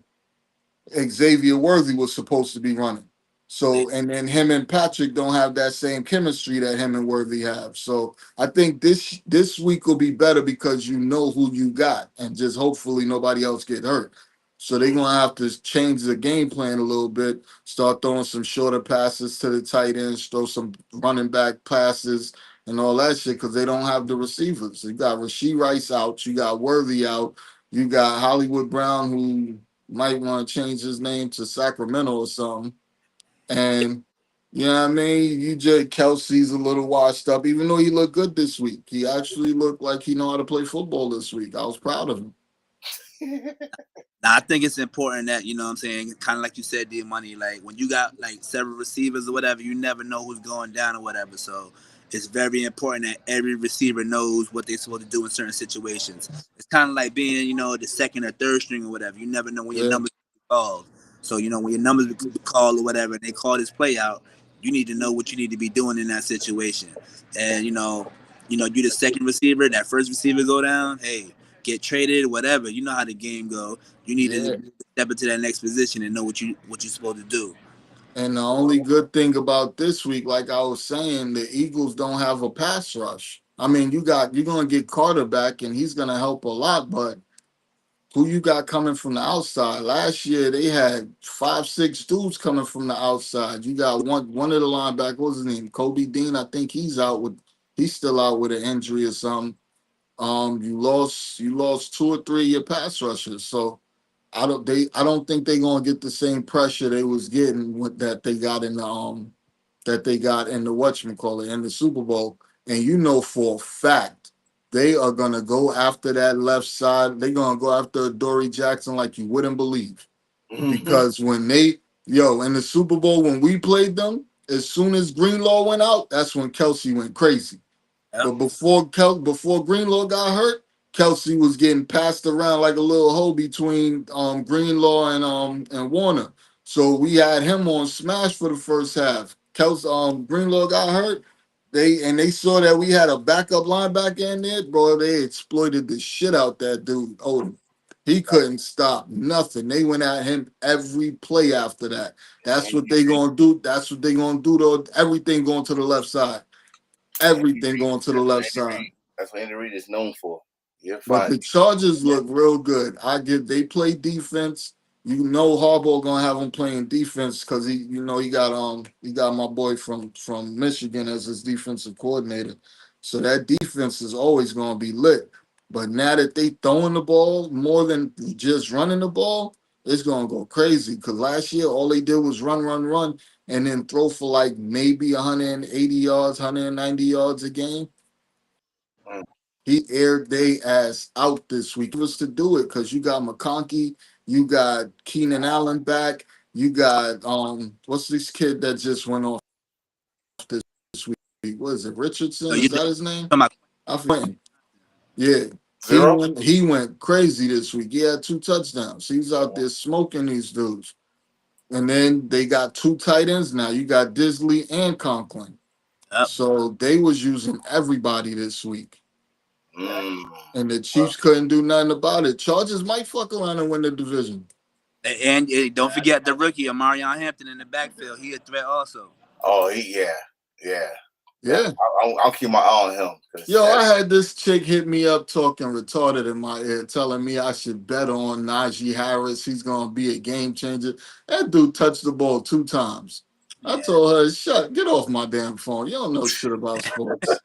Xavier Worthy was supposed to be running. So, and then him and Patrick don't have that same chemistry that him and Worthy have. So, I think this week will be better because you know who you got, and just hopefully nobody else get hurt. So they're gonna have to change the game plan a little bit. Start throwing some shorter passes to the tight ends, throw some running back passes and all that shit because they don't have the receivers. You got Rashee Rice out, you got Worthy out, you got Hollywood Brown who might want to change his name to Sacramento or something. And you know what I mean? You just Kelsey's a little washed up, even though he looked good this week. He actually looked like he know how to play football this week. I was proud of him. Now, I think it's important that, you know what I'm saying, kind of like you said, D Money, like when you got like several receivers or whatever, you never know who's going down or whatever. So it's very important that every receiver knows what they're supposed to do in certain situations. It's kind of like being, you know, the second or third string or whatever. You never know when your Yeah. numbers be called. So, you know, when your numbers be called or whatever, and they call this play out, you need to know what you need to be doing in that situation. And, you the second receiver, that first receiver go down, hey, get traded, whatever. You know how the game go. You need Yeah. to step into that next position and know what you're supposed to do. And the only good thing about this week, like I was saying, the Eagles don't have a pass rush. I mean, you're gonna get Carter back and he's gonna help a lot, but who you got coming from the outside? Last year they had 5, 6 dudes coming from the outside. You got one of the linebackers, what's his name? Kobe Dean. I think he's still out with an injury or something. You lost 2 or 3 of your pass rushers. So I don't think they're gonna get the same pressure they was getting with that they got in the whatchamacallit in the Super Bowl. And you know for a fact they are gonna go after that left side. They're gonna go after Dory Jackson like you wouldn't believe. Because when in the Super Bowl when we played them, as soon as Greenlaw went out, that's when Kelsey went crazy. Yep. But before Greenlaw got hurt, Kelsey was getting passed around like a little hoe between Greenlaw and Warner. So we had him on smash for the first half. Greenlaw got hurt. They saw that we had a backup linebacker in there, bro. They exploited the shit out that dude. Odom. He couldn't stop nothing. They went at him every play after that. That's what they gonna do. That's what they gonna do. Though everything going to the left side. Everything going to the left side. That's what Andy Reid is known for. You're But fine. the Chargers look real good. They play defense. You know Harbaugh gonna have them playing defense because he got my boy from Michigan as his defensive coordinator. So that defense is always gonna be lit. But now that they throwing the ball more than just running the ball, it's gonna go crazy. Because last year all they did was run, run, run, and then throw for like maybe 180 yards, 190 yards a game. Mm. He aired they ass out this week. Was to do it because you got McConkey, you got Keenan Allen back, you got what's this kid that just went off this week? What is it? So Richardson? you Is talking that his name? about I forget. Yeah. He Zero? went he went crazy this week. He had 2 touchdowns. He's out there smoking these dudes. And then they got 2 tight ends now. You got Disley and Conklin. yep. So they was using everybody this week. Mm. And the Chiefs couldn't do nothing about it. Chargers might fuck around and win the division. And don't forget the rookie, Amarion Hampton in the backfield. He a threat also. Oh, yeah. Yeah. I'll keep my eye on him. Yo, I had this chick hit me up talking retarded in my ear, telling me I should bet on Najee Harris. He's gonna be a game changer. That dude touched the ball 2 times. I Yeah. told her, get off my damn phone. You don't know shit about sports.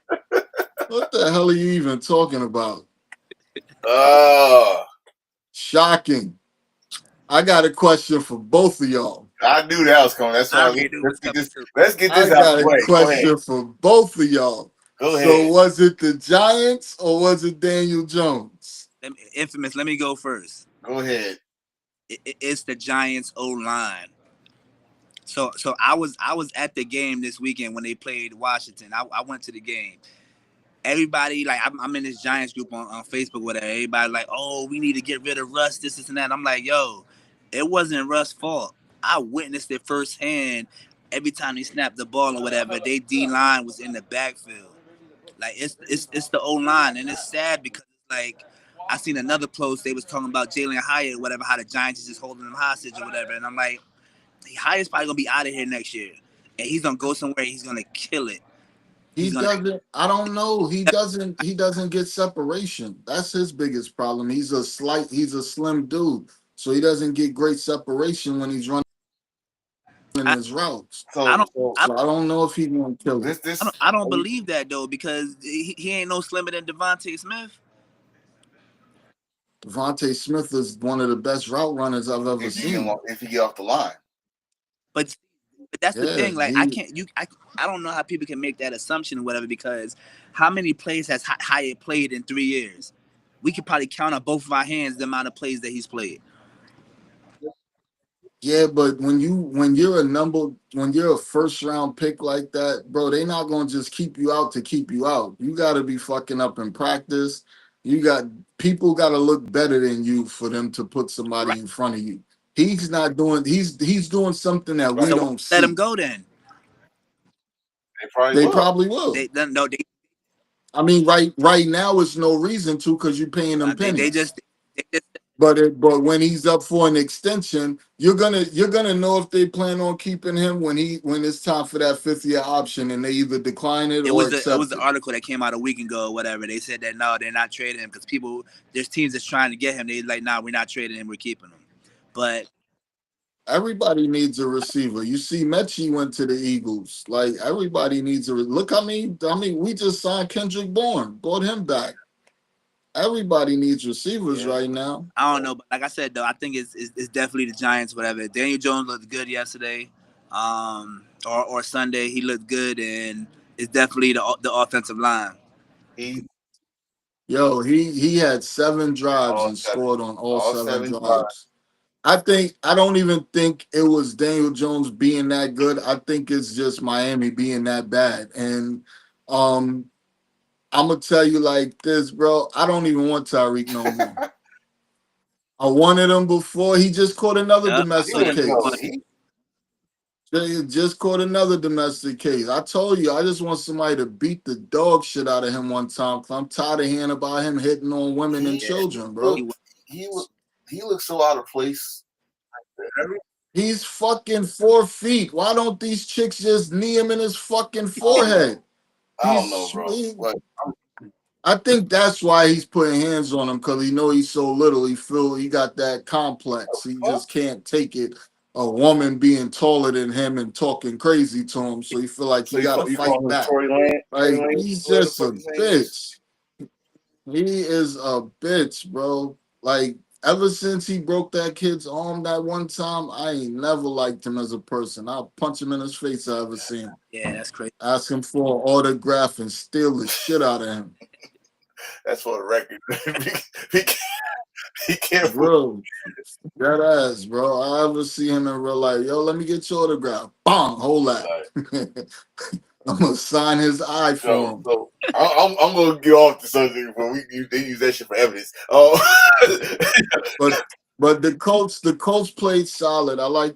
What the hell are you even talking about? Uh, Shocking. I got a question for both of y'all. I knew that was coming. That's I why already knew let's what's get coming this. too. Let's get I this out got the a way. Go ahead. question for both of y'all. Go So ahead. was it the Giants or was it Daniel Jones? Infamous. Let me go first. Go ahead. It's the Giants O line. So I was at the game this weekend when they played Washington. I went to the game. Everybody like I'm in this Giants group on Facebook with everybody like, oh, we need to get rid of Russ, this and that. I'm like, yo, it wasn't Russ' fault. I witnessed it firsthand. Every time they snapped the ball or whatever, they D line was in the backfield. Like it's the O line, and it's sad because like I seen another post they was talking about Jalen Hyatt, whatever, how the Giants is just holding him hostage or whatever, and I'm like, Hyatt's probably gonna be out of here next year, and he's gonna go somewhere. He's gonna kill it. He He's gonna. doesn't. I don't know. He doesn't. He doesn't get separation. That's his biggest problem. He's a slight. He's a slim dude, so he doesn't get great separation when he's running I, his routes. I So don't. so I, So I don't know if he's gonna kill it. this. I don't believe that though because he ain't no slimmer than Devontae Smith. Devontae Smith is one of the best route runners I've ever seen. If you get off the line, But that's the Yeah, thing. Like I don't know how people can make that assumption or whatever because how many plays has Hyatt played in 3 years? We could probably count on both of our hands the amount of plays that he's played. yeah, but when you're a first round pick like that, bro, they not gonna just keep you out to keep you out. You gotta be fucking up in practice. You got people gotta look better than you for them to put Right. somebody in front of you. He's not doing he's doing something that we right? So why don't let him see. go then? They probably They will. probably will. They no I mean, right now it's no reason to because you're paying them they pennies. just they just But when he's up for an extension, you're gonna know if they plan on keeping him when it's time for that 5th year option and they either decline it or it was accept the it. article that came out a week ago or whatever. They said that no, they're not trading him because there's teams that's trying to get him. They like, nah, we're not trading him, we're keeping him. But Everybody needs a receiver. You see, Mechie went to the Eagles. Like everybody needs look. I mean, we just signed Kendrick Bourne, brought him back. Everybody needs receivers Yeah. right now. I don't know. But like I said though, I think it's definitely the Giants. Whatever. Daniel Jones looked good yesterday, or Sunday. He looked good, and it's definitely the offensive line. He Yo, he had 7 drives all and seven, scored on all all 7 seven drives. drives. I don't even think it was Daniel Jones being that good. I think it's just Miami being that bad. And um I'm gonna tell you like this, bro. I don't even want Tyreek no more. I wanted him before. He just caught another Yep, I He saw domestic that. didn't know. case. They just caught another domestic case. I told you, I just want somebody to beat the dog shit out of him one time. I'm tired of hearing about him hitting on women and He Yeah, children, bro. he, he looked he looked so out of place. Every, He's fucking 4 feet. Why don't these chicks just knee him in his fucking forehead? I don't know, bro. He, Like I think that's why he's putting hands on him because he know he's so little. He got that complex. He fuck? just can't take it. A woman being taller than him and talking crazy to him, so he feel like So he got to you fight call him back. Tory Lane? Tory Like Lane? he's Whatever the just fuck a his name is. bitch. He is a bitch, bro. Like ever since he broke that kid's arm that one time, I ain't never liked him as a person. I'll punch him in his face if I ever see him. yeah, that's crazy. Ask him for an autograph and steal the shit out of him. That's for the record. be, be careful. Bro, that ass, bro. I ever see him in real life. Yo, let me get your autograph. Bong, hold that. Like, I'm gonna sign his eye for him. so I'm gonna get off the subject, but they use that shit for evidence. Oh, But the Colts played solid. I like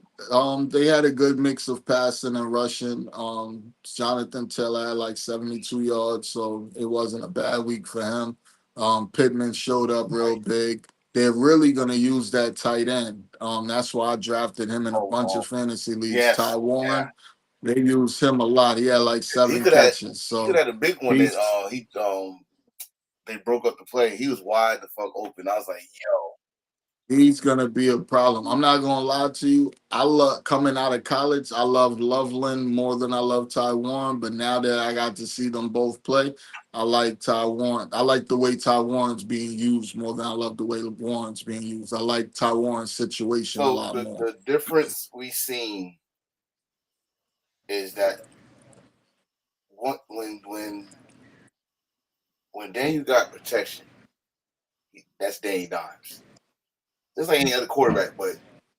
they had a good mix of passing and rushing. Jonathan Taylor had like 72 yards, so it wasn't a bad week for him. Pittman showed up real big. They're really gonna use that tight end. That's why I drafted him in a bunch oh, of fantasy leagues. yes, Ty yeah. Warren. They used him a lot. He had like He 7 could have catches. he could So have had a big one that he's they broke up the play. He was wide the fuck open. I was like, yo, he's gonna be a problem. I'm not gonna lie to you. I love coming out of college. I loved Loveland more than I love Taiwan. But now that I got to see them both play, I like Taiwan. I like the way Taiwan's being used more than I love the way Warren's being used. I like Taiwan's situation a so lot more. the difference we seen is that when Daniel got protection, that's Danny Dimes. Just like any other quarterback, but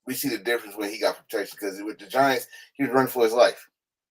we see the difference when he got protection because with the Giants, he was running for his life.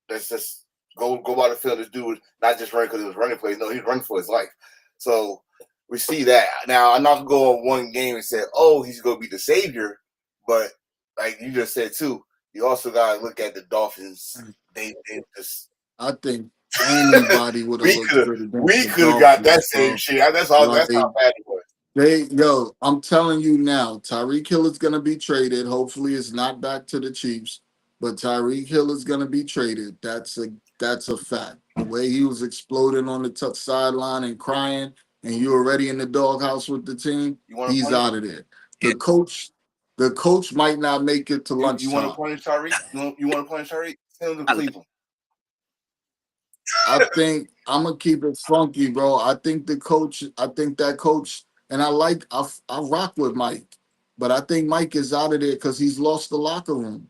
That's just go by the field. This dude was not just running because it was running plays. No, he was running for his life. So we see that. Now I'm not gonna go on one game and say, oh, he's gonna be the savior, but like you just said too, you also gotta look at the Dolphins. They just I think anybody would have looked good against we the could have got that Dolphins, same bro. shit. That's all. Like That's how bad it was. I'm telling you now, Tyreek Hill is gonna be traded. Hopefully, it's not back to the Chiefs, but Tyreek Hill is gonna be traded. That's a fact. The way he was exploding on the sideline and crying, and you already in the doghouse with the team, You want to he's punish? out of there. Yeah. The coach might not make it to You want to lunchtime. punish Tyreek? You want to punish Tyreek? Send him to I like- Cleveland. I think I'm gonna keep it funky, bro. I think that coach, and I rock with Mike, but I think Mike is out of there because he's lost the locker room.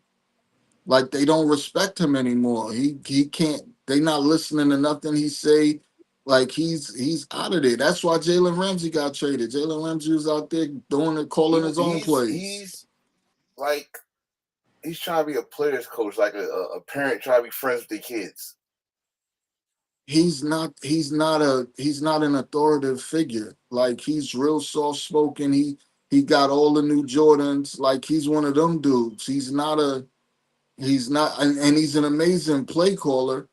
Like they don't respect him anymore. He can't. They not listening to nothing he say. Like he's out of there. That's why Jalen Ramsey got traded. Jalen Ramsey was out there doing it, calling his own plays. He's like he's trying to be a player's coach, like a parent trying to be friends with their kids. He's not an authoritative figure. Like he's real soft spoken. He got all the new Jordans. Like he's one of them dudes. He's not and he's an amazing play caller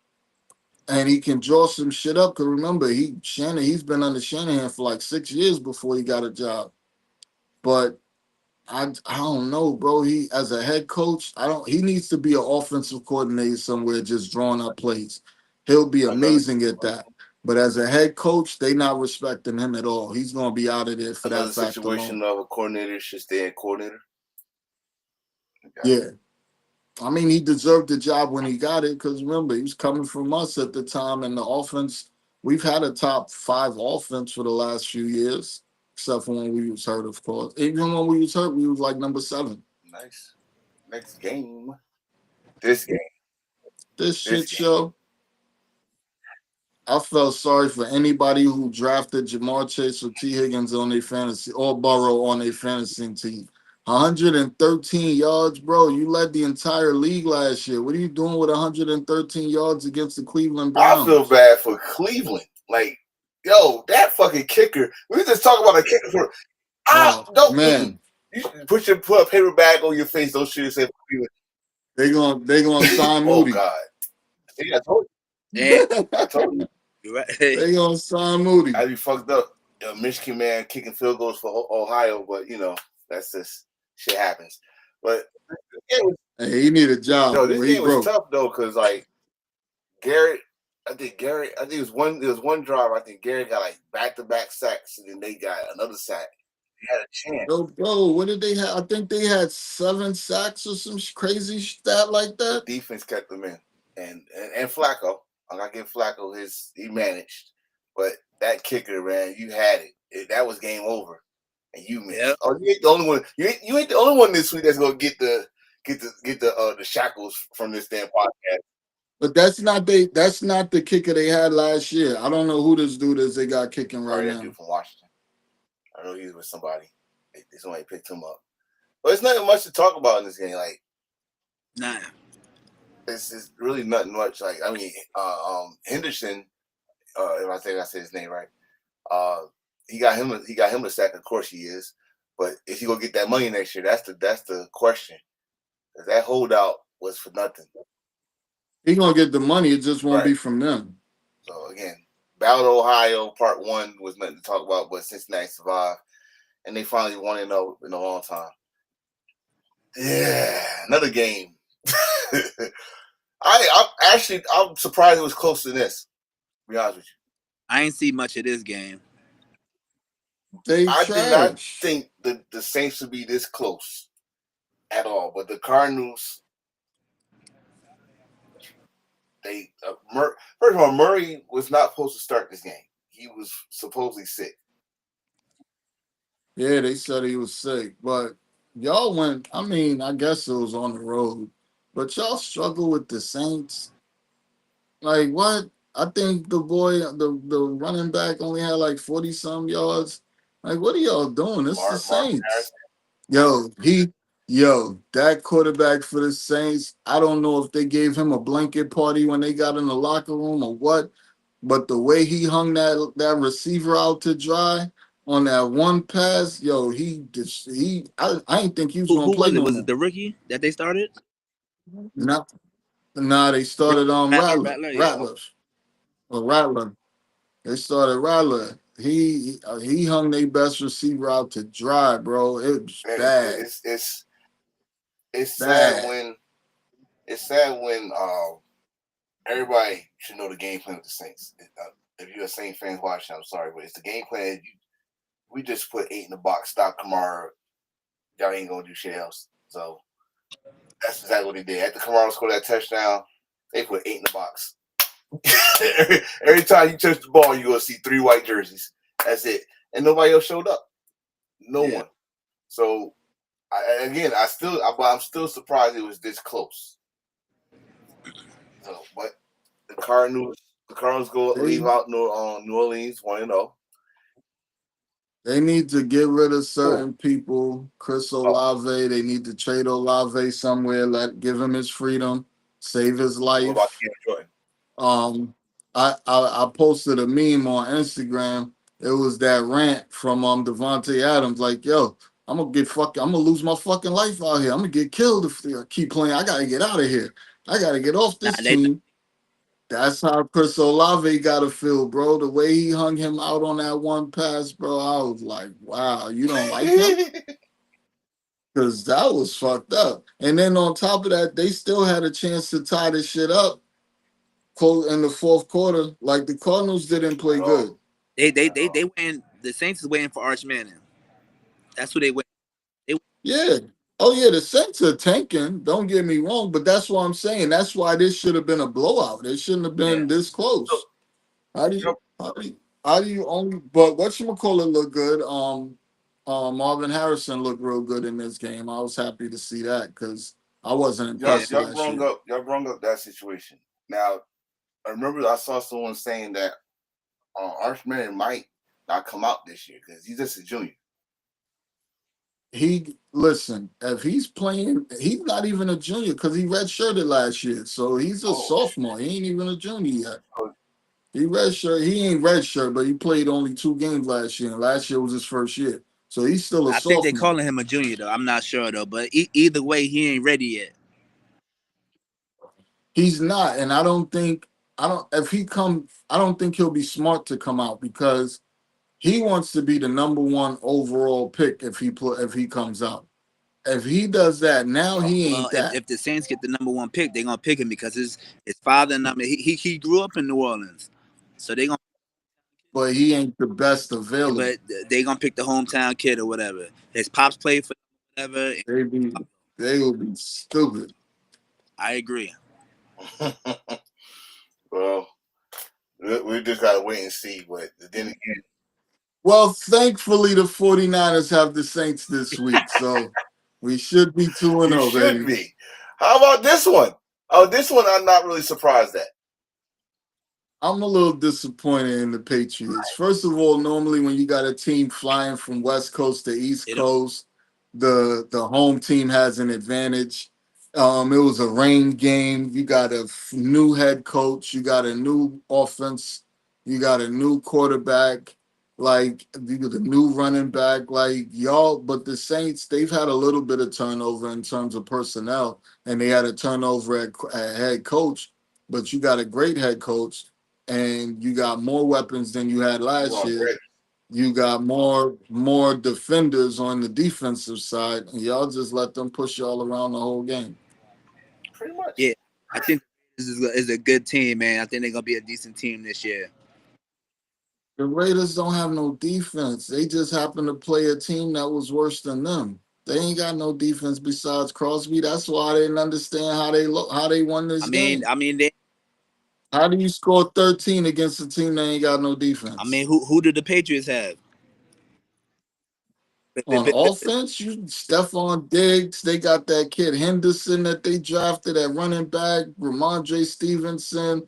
and he can draw some shit up. Cause remember, he's been under Shanahan for like 6 years before he got a job. But I don't know, bro. He as a head coach, he needs to be an offensive coordinator somewhere just drawing up plays. He'll be Another amazing at that. But as a head coach, they not respecting him at all. He's gonna be out of there for that another fact situation alone. of a coordinator should stay a coordinator. Okay. Yeah. I mean, he deserved the job when he got it because remember, he was coming from us at the time, and the offense, we've had a top 5 offense for the last few years, except for when we was hurt, of course. Even when we was hurt, we was like number 7. Nice. Next game. This game. This This shit game. show. I felt sorry for anybody who drafted Jamar Chase or T. Higgins on their fantasy or Burrow on their fantasy team. 113 yards, bro. You led the entire league last year. What are you doing with 113 yards against the Cleveland I feel Browns? bad for Cleveland. Like, yo, that fucking kicker. We just talk about a kicker for. Oh Don't. man, You put a paper bag on your face. Don't shit say Cleveland. they gonna sign Oh Moody. God. See, I told you. Yeah, I told you. you're right. They gonna sign Moody. I'd be fucked up. Michigan man kicking field goals for Ohio, but that's just shit happens. But Hey, he need a job, this bro. He game was broke. tough though, because like Garrett, I think it was one drive. I think Garrett got like back-to-back sacks, and then they got another sack. He had a chance. Yo, bro, what did they have? I think they had 7 sacks or some crazy stat like that. Defense kept them in, and Flacco. I'm not giving Flacco he managed, but that kicker, man, you had it. That was game over, and you missed. Yep. Oh, you ain't the only one. You ain't the only one this week that's gonna get the shackles from this damn podcast. But that's not the kicker they had last year. I don't know who this dude is they got kicking right Probably that now. dude from Washington. I know he was with somebody. Somebody picked him up. But it's nothing much to talk about in this game. Like, Nah. it's really nothing much. Like, I mean, Henderson, if I think I said his name right, he got him a sack. Of course he is. But is he gonna get that money next year? That's the question. Because that holdout was for nothing. He gonna get the money. It just won't be from them. So again, Battle of Ohio Part 1 was nothing to talk about, but Cincinnati survived, and they finally won in a long time. Yeah, another game. I'm surprised it was close to this. To be honest with you, I ain't see much of this game. They I did not trash. think the Saints would be this close at all. But the Cardinals, first of all, Murray was not supposed to start this game. He was supposedly sick. Yeah, they said he was sick, but y'all went. I mean, I guess it was on the road, but y'all struggle with the Saints. Like what? I think the running back only had like 40 some yards. Like, what are y'all doing? It's the Marvin Saints. Harrison. That quarterback for the Saints. I don't know if they gave him a blanket party when they got in the locker room or what, but the way he hung that receiver out to dry on that one pass, I didn't think he was gonna Who play was it? no Was it more. the rookie that they started? Nah, nah, they started on Rattler, yeah. Rattler. They started Rattler. He hung their best receiver out to dry, bro. It was Man, bad, it's sad bad. when everybody should know the game plan with the Saints. If you're a Saints fan watching, I'm sorry, but it's the game plan. We just put 8 in the box, stop Kamara. Y'all ain't gonna do shit else. So that's exactly what they did. After Kamara scored that touchdown, they put 8 in the box. every time you touch the ball, you're gonna see 3 white jerseys. That's it, and nobody else showed up. No Yeah. one. So I'm still surprised it was this close. So, but the Cardinals go They leave out New Orleans 1-0. they need to get rid of Oh, certain people. Chris oh, Olave. They need to trade Olave somewhere. Give him his freedom. Save his what about life. Cam Jordan? Um, I posted a meme on Instagram. It was that rant from Devontae Adams, like, yo, I'm gonna lose my fucking life out here. I'm gonna get killed if I keep playing. I gotta get out of here. I gotta get off Nah, this they team. That's how Chris Olave gotta feel, bro. The way he hung him out on that one pass, bro, I was like, wow, you don't like him? Because that was fucked up. And then on top of that, they still had a chance to tie this shit up in the fourth quarter. Like the Cardinals didn't play At all. good. they went. The Saints is waiting for Arch Manning. That's who they went. They, Yeah. Oh yeah, the Saints are tanking. Don't get me wrong, but that's what I'm saying. That's why this should have been a blowout. It shouldn't have Yeah. been this So, close. How do you yep. how do you only but whatchamacallit look good? Marvin Harrison looked real good in this game. I was happy to see that because I wasn't yeah. impressed last year. Y'all brung up that situation. Now, I remember I saw someone saying that Arch Manning might not come out this year because he's just a junior. He listen, if he's playing, he's not even a junior because he redshirted last year. So he's a Oh shit! sophomore. He ain't even a junior yet. Oh, He redshirt. He ain't redshirt, but he played only 2 games last year, and last year was his first year. So he's still a I think they sophomore. calling him a junior though. I'm not sure though, but either way, he ain't ready yet. He's not, and I don't think I don't if he come. I don't think he'll be smart to come out because he wants to be the number one overall pick if he comes out. If he does that now, he Well, ain't that. if the Saints get the number one pick, they're gonna pick him because his father and he grew up in New Orleans, so they gonna But he ain't the best available. but they gonna pick the hometown kid or whatever. His pops played for whatever. They be they will be stupid. I agree. well, we just gotta wait and see. But then again, Well, thankfully the 49ers have the Saints this week, so we should be 2 and you 0, should baby. be. How about this one? Oh, this one I'm not really surprised at. I'm a little disappointed in the Patriots. First of all, normally when you got a team flying from West Coast to East They don't. Coast, the home team has an advantage. It was a rain game. You got a new head coach. You got a new offense. You got a new quarterback. Like you got a new running back. Like y'all, but the Saints, they've had a little bit of turnover in terms of personnel, and they had a turnover at head coach. But you got a great head coach and you got more weapons than you had You last want year. Greg? You got more defenders on the defensive side, and y'all just let them push y'all around the whole game. Pretty much. Yeah, I think is a good team, man. I think they're gonna be a decent team this year. The Raiders don't have no defense. They just happen to play a team that was worse than them. They ain't got no defense besides Crosby. That's why I didn't understand how they won this game. They. How do you score 13 against a team that ain't got no defense? Who did the Patriots have? On offense, you Stephon Diggs, they got that kid Henderson that they drafted at running back, Ramondre Stevenson,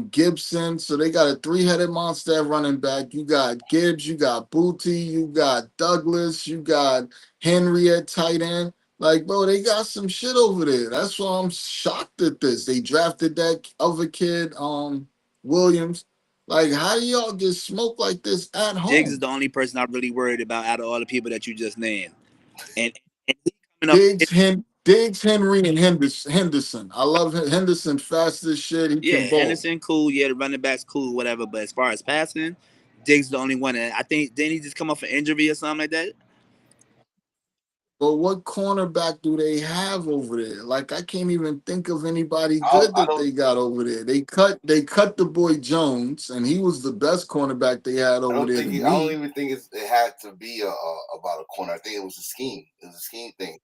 Gibson. So they got a three-headed monster at running back. You got Gibbs, you got Booty, you got Douglas, you got Henry at tight end. Like, bro, they got some shit over there. That's why I'm shocked at this. They drafted that other kid, Williams. Like, how do y'all get smoked like this at home? Diggs is the only person I'm really worried about out of all the people that you just named. And Diggs, Henry, and Henderson. I love Henderson. Fast as shit. He can bowl. Henderson cool. Yeah, the running back's cool, whatever. But as far as passing, Diggs is the only one. And I think didn't he just come off an injury or something like that? But what cornerback do they have over there? Like, I can't even think of anybody good that they got over there. They cut the boy Jones, and he was the best cornerback they had over there. I don't even think it had to be about a corner. I think it was a scheme. It was a scheme thing.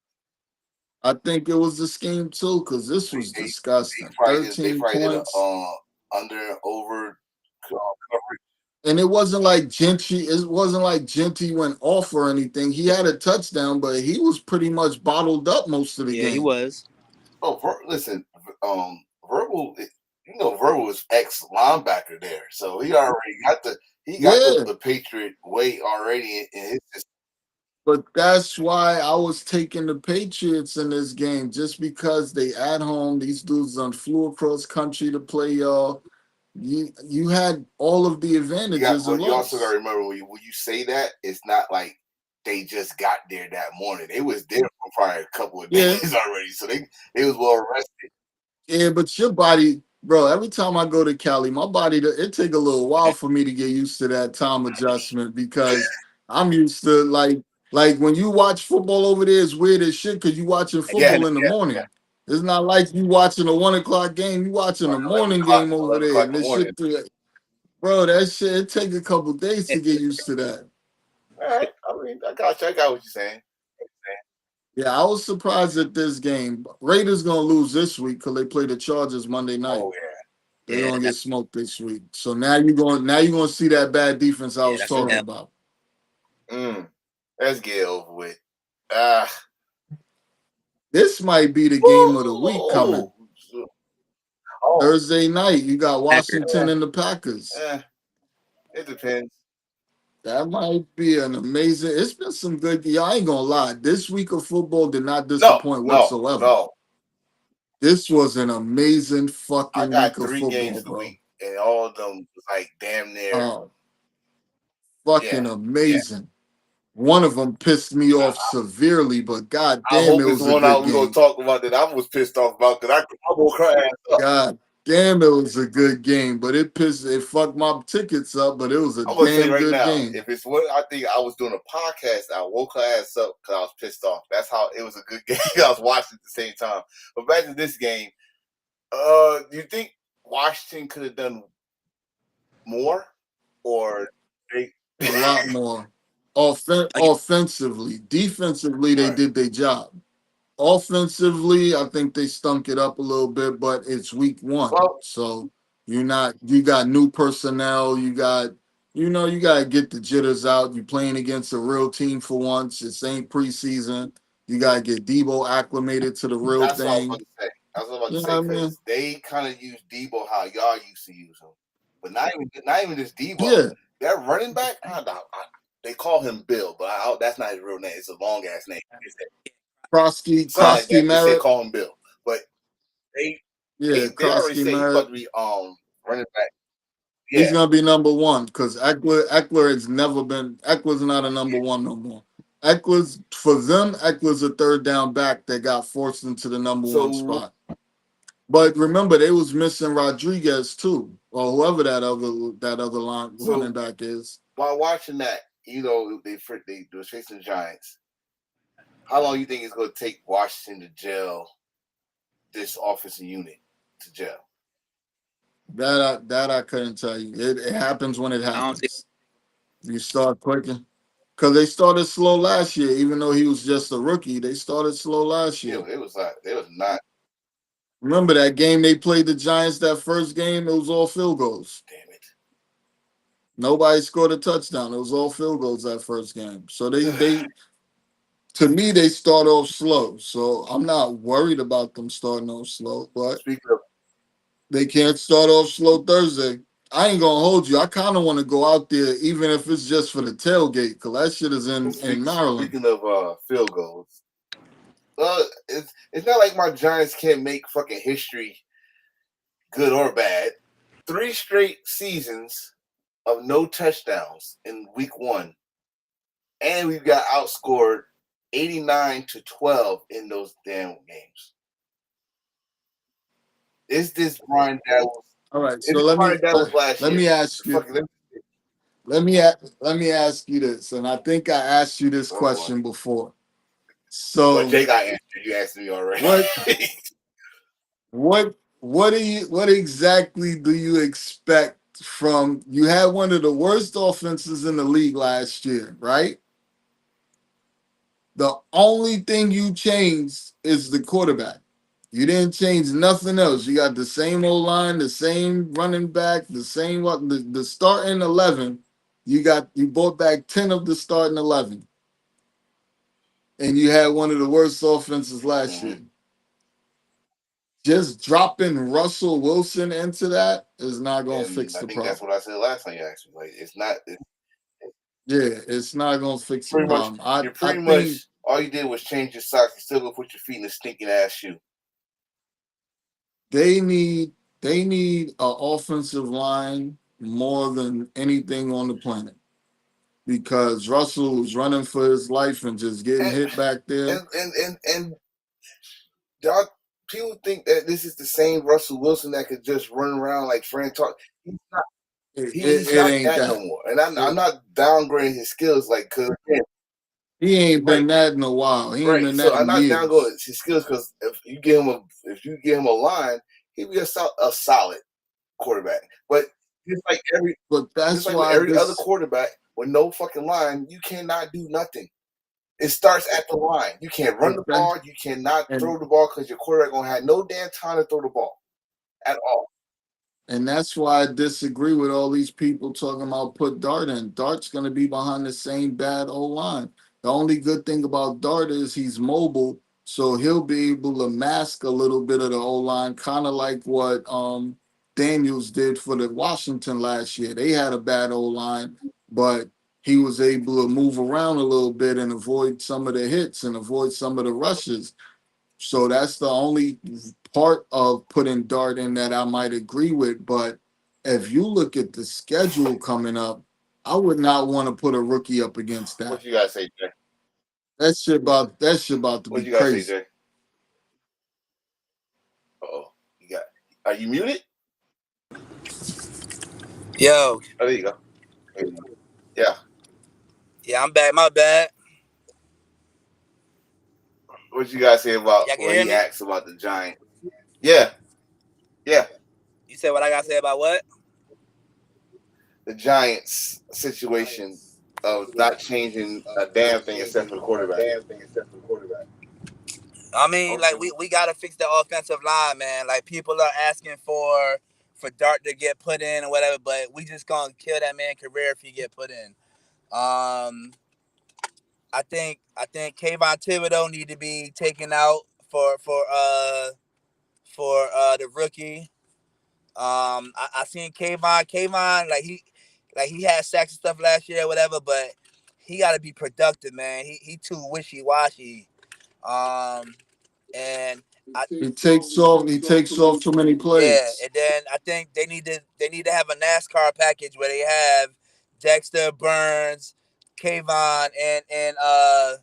I think it was the scheme too, because this was disgusting. They probably did under and over coverage. And it wasn't like Gentry. It wasn't like Gentry went off or anything. He had a touchdown, but he was pretty much bottled up most of the game. Yeah, he was. Oh, listen, Verbal. Verbal is ex linebacker there, so he already got the Patriot way already in his system. But that's why I was taking the Patriots in this game, just because they at home. These dudes done flew across country to play y'all. You had all of the advantages. But you also got to remember when you say that, it's not like they just got there that morning. They was there for probably a couple of days already, so they was well rested. Yeah, but your body, bro. Every time I go to Cali, my body it take a little while for me to get used to that time adjustment, because I'm used to like when you watch football over there, it's weird as shit because you watching football in the morning. Yeah. It's not like you watching a 1 o'clock game. You watching a morning game over there, and this shit. Bro, that shit, it take a couple days to get used to that. All right. I mean, I got what you're saying. Yeah, I was surprised at this game. Raiders gonna lose this week because they play the Chargers Monday night. Oh yeah. They're gonna get smoked this week. So now you're gonna see that bad defense I was talking about. Let's get over with. This might be the game of the week coming. Thursday night, you got Washington and the Packers. It depends. That might be an amazing. It's been some good. I ain't gonna lie. This week of football did not disappoint whatsoever. No. This was an amazing fucking week of football. I got 3 games a week, and all of them was like damn near. Fucking amazing. Yeah. One of them pissed me off severely, but god damn, it was a good game. We're gonna talk about that I was pissed off about because I will cry. God damn, it was a good game, but it fucked my tickets up. But it was a damn good game. If it's what I think, I was doing a podcast, I woke her ass up because I was pissed off. That's how it was a good game. I was watching at the same time. But back to this game, do you think Washington could have done more, or a lot more? Offensively, defensively, they did their job. Offensively, I think they stunk it up a little bit, but it's week 1, so you got new personnel. You got to get the jitters out. You're playing against a real team for once. It ain't preseason. You got to get Debo acclimated to the real thing. That's what I was about to say. Because they kind of use Debo how y'all used to use him, but not even just Debo. Yeah. That running back, they call him Bill, but that's not his real name. It's a long ass name. Krosky Merritt. They call him Bill, but they already say he's about to be running back. Yeah. He's gonna be number 1 because Eckler has never been. Eckler's not a number 1 no more. Eckler's a third down back that got forced into the number 1 spot. But remember, they was missing Rodriguez too, or whoever that other running back is. While watching that, they were chasing the Giants. How long do you think it's going to take Washington to gel this offensive unit? to jail? That I couldn't tell you. It happens when it I don't think. happens. You start quicker. Because they started slow last year, even though he was just a rookie. They started slow last Yeah, year. it was like it was not. Remember that game they played the Giants, that first game? It was all field goals. Damn it. Nobody scored a touchdown. It was all field goals that first game. So they to me, they start off slow. So I'm not worried about them starting off slow, but Speaking of, they can't start off slow Thursday. I ain't gonna hold you. I kind of want to go out there, even if it's just for the tailgate, because that shit is in Maryland. speaking of field goals, it's not like my Giants can't make fucking history, good or bad. 3 straight seasons of no touchdowns in week 1, and we've got outscored 89-12 in those damn games. Is this Brian Daboll? All right, Is so this Brian Daboll last let year? me ask you. Fucking Let me ask you this, and I think I asked you this oh boy. question before. But So Jay got answered. You asked me already. what exactly do you expect from you had one of the worst offenses in the league last year, right? The only thing you changed is the quarterback. You didn't change nothing else. You got the same O line, the same running back, the same the starting 11. You brought back 10 of the starting 11, and you had one of the worst offenses last year. Just dropping Russell Wilson into that is not going to And fix I the think that's problem. what I said last time you asked me. Like it's not. Yeah, it's not going to fix the Pretty much. problem. You're I pretty think much all you did was change your socks. You still go put your feet in a stinking ass shoe. they need an offensive line more than anything on the planet because Russell was running for his life and just getting And hit back there. and Doc, people think that this is the same Russell Wilson that could just run around like Fran talk. He's not. He's It not ain't that no that. more. And I'm not downgrading his skills, like cause He ain't right, been that in a while. He ain't right. been So that I'm in not years. downgrading his skills because if you give him a line, he'd be a solid quarterback. But just like every But just that's like with why every other this. quarterback with no fucking line, you cannot do nothing. It starts at the line. You can't run But the that, ball. You cannot and throw the ball because your quarterback gonna have no damn time to throw the ball at all. And that's why I disagree with all these people talking about put Dart in. Dart's going to be behind the same bad O line. The only good thing about Dart is he's mobile, so he'll be able to mask a little bit of the O line, kind of like what Daniels did for the Washington last year. They had a bad O line, but he was able to move around a little bit and avoid some of the hits and avoid some of the rushes. So that's the only part of putting Dart in that I might agree with. But if you look at the schedule coming up, I would not want to put a rookie up against What that. you gotta say, Jay? That shit about to What be you gotta say, crazy. Jay? Oh, you got. Are you muted? Yo, Oh, there you go. Yeah. yeah, I'm back. My bad. What you gotta say about Y'all can what hear he me? asked about the Giants? Yeah, yeah. You said what I gotta say about what? The Giants situation of not changing a damn thing except for the quarterback. I mean, like we gotta fix the offensive line, man. Like people are asking for Dart to get put in or whatever, but we just gonna kill that man's career if he get put in. I think Kayvon Thibodeau need to be taken out for the rookie. I seen Kayvon like he had sacks and stuff last year or whatever, but he got to be productive, man. He too wishy washy. And I He takes off too many yeah, plays. and then I think they need to have a NASCAR package where they have Dexter Burns, Kayvon, and the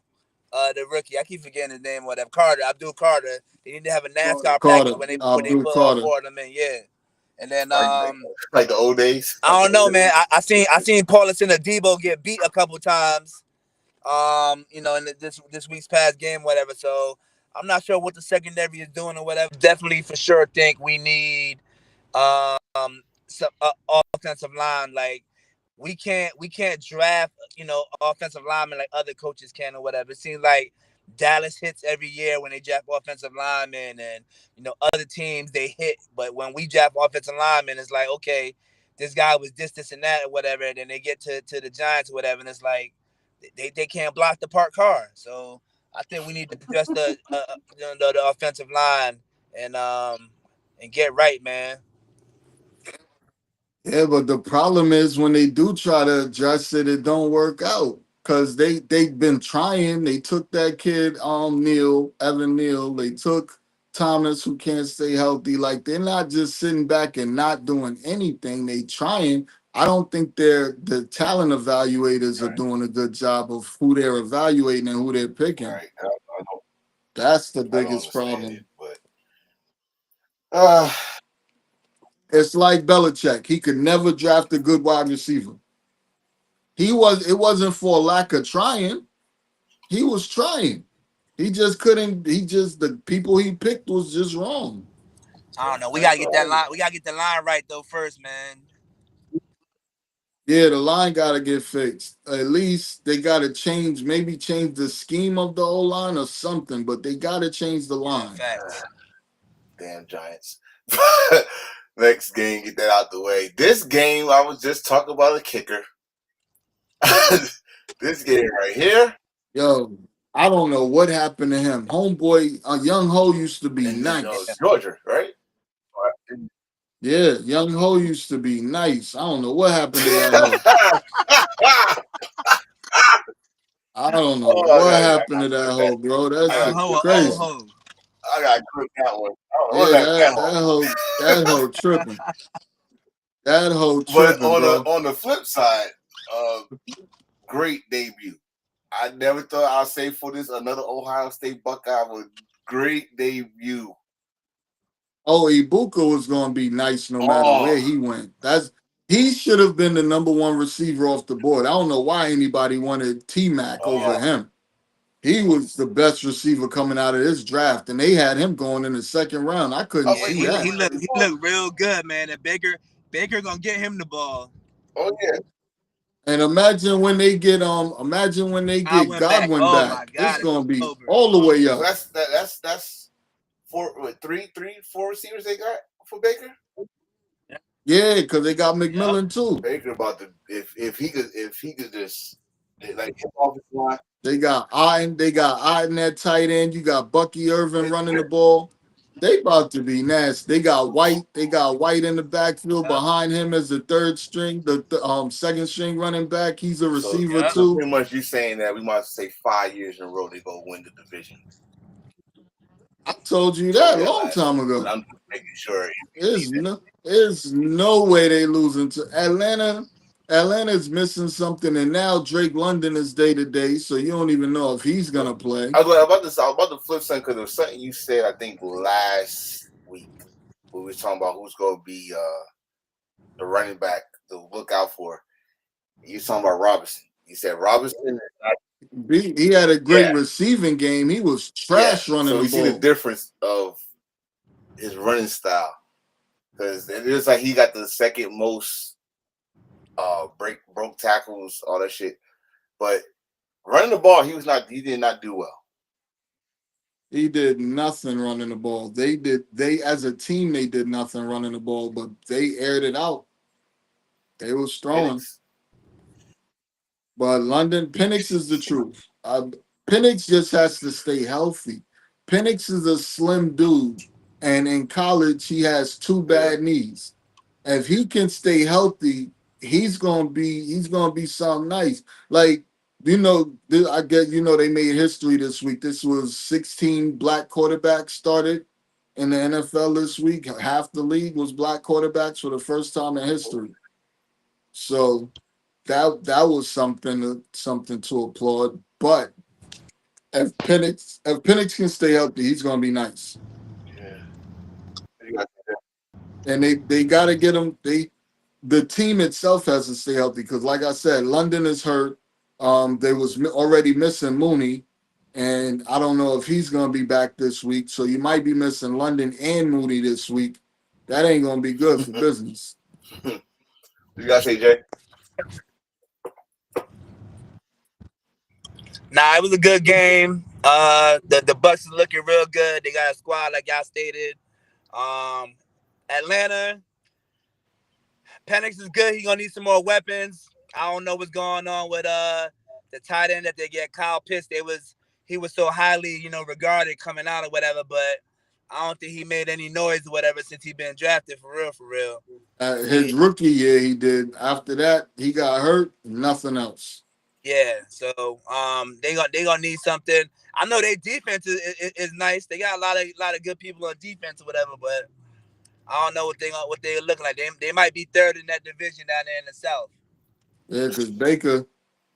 rookie. I keep forgetting his name, whatever. Abdul Carter. They need to have a NASCAR package Carter, when they Abdul put all Carter. four of them in. Yeah, and then Like the old days. I don't know, man. I seen Paulus and Debo get beat a couple times. In this week's past game, whatever. So I'm not sure what the secondary is doing or whatever. Definitely for sure think we need some offensive line. Like we can't draft offensive linemen like other coaches can or whatever. It seems like Dallas hits every year when they draft offensive linemen, and other teams they hit, but when we draft offensive linemen, it's like, okay, this guy was this and that or whatever. And then they get to the Giants or whatever, and it's like they can't block the parked car. So I think we need to address the offensive line and get right, man. Yeah, but the problem is when they do try to address it, it don't work out. Cause they've been trying. They took that kid Evan Neal. They took Thomas, who can't stay healthy. Like, they're not just sitting back and not doing anything. They trying. I don't think the talent evaluators are Right. doing a good job of who they're evaluating and who they're picking. Right. That's the I don't biggest understand problem. it, but uh, It's like Belichick. He could never draft a good wide receiver. It wasn't for lack of trying. He was trying. He just couldn't. The people he picked was just wrong. I don't know. We that's gotta get that all. line. We gotta get the line right though first, man. Yeah, the line got to get fixed. At least they got to maybe change the scheme of the O line or something. But they got to change the Yeah, line. facts. Damn Giants. Next game, get that out the way. This game, I was just talking about a kicker. This game right here, Yo, I don't know what happened to him. Homeboy, Young Ho used to be and then nice. Georgia, right? Yeah, Young Ho used to be nice. I don't know what happened to that Ho. I don't know Oh, what I happened got to to that clip that. hoe, bro. I That's got Young to ho, clip that old one. crazy. ho. I got to clip that one. What was Yeah, that that hoe tripping. That hoe But tripping, bro. on the flip side, uh, great debut. I never thought I'd say for this another Ohio State Buckeye was great debut. Oh, Ibuka was gonna be nice no matter Oh, where he went. He should have been the number one receiver off the board. I don't know why anybody wanted T Mac over oh, him. He was the best receiver coming out of this draft, and they had him going in the second round. I couldn't oh Yeah, wait, see he wait, he that. wait, looked wait. he looked real good, man. And Baker gonna get him the ball. Oh yeah, And imagine when they I get went back. Godwin Oh my back. It's God, it's gonna be over. all the way so up. that's four, what, four receivers they got for Baker. Yeah, because they got Yep. McMillan too. Baker about to if he could just like hit off his line. They got Iden at tight end. You got Bucky Irvin It's running the ball. They about to be nasty. They got White in the backfield Yep. behind him as the third string, second string running back. He's a receiver Yep. so too. pretty much you saying that we might say 5 years in a row they go win the division. I told you Told that me a that long last time week, but ago. I'm just making sure. There's no way they losing to Atlanta. Atlanta's missing something, and now Drake London is day to day, so you don't even know if he's gonna play. I was about to flip something because there was something you said I think last week. We were talking about who's going to be the running back to look out for. You talking about Robinson? You said Robinson. He had a great Yeah, receiving game. He was yeah. trash running So the you see the ball. difference of his running style because it is like he got the second most broke tackles, all that shit. But running the ball, he did not do well. He did nothing running the ball. They as a team they did nothing running the ball, but they aired it out. They was throwing. Penix, But London Penix is the truth. Penix just has to stay healthy. Penix is a slim dude, and in college he has two yeah. bad knees. If he can stay healthy, he's gonna be something nice. Like, I get, they made history this week. This was 16 black quarterbacks started in the NFL this week. Half the league was black quarterbacks for the first time in history. So that was something to applaud. But if Penix can stay healthy, he's gonna be nice. Yeah. And they gotta get him. The team itself has to stay healthy because, like I said, London is hurt. They was already missing Mooney, and I don't know if he's going to be back this week. So you might be missing London and Moody this week. That ain't going to be good for business. You gotta say, Jay. Nah, it was a good game. The Bucks is looking real good. They got a squad like y'all stated. Atlanta, Penix is good. He gonna need some more weapons. I don't know what's going on with the tight end that they get. Kyle Pitts. He was so highly regarded coming out or whatever, but I don't think he made any noise or whatever since he been drafted for real, for real. His rookie year, he did. After that, he got hurt. Nothing else. Yeah, so they gonna need something. I know their defense is nice. They got a lot of good people on defense or whatever, but I don't know what they looking like. They might be third in that division down there in the South. Yeah, because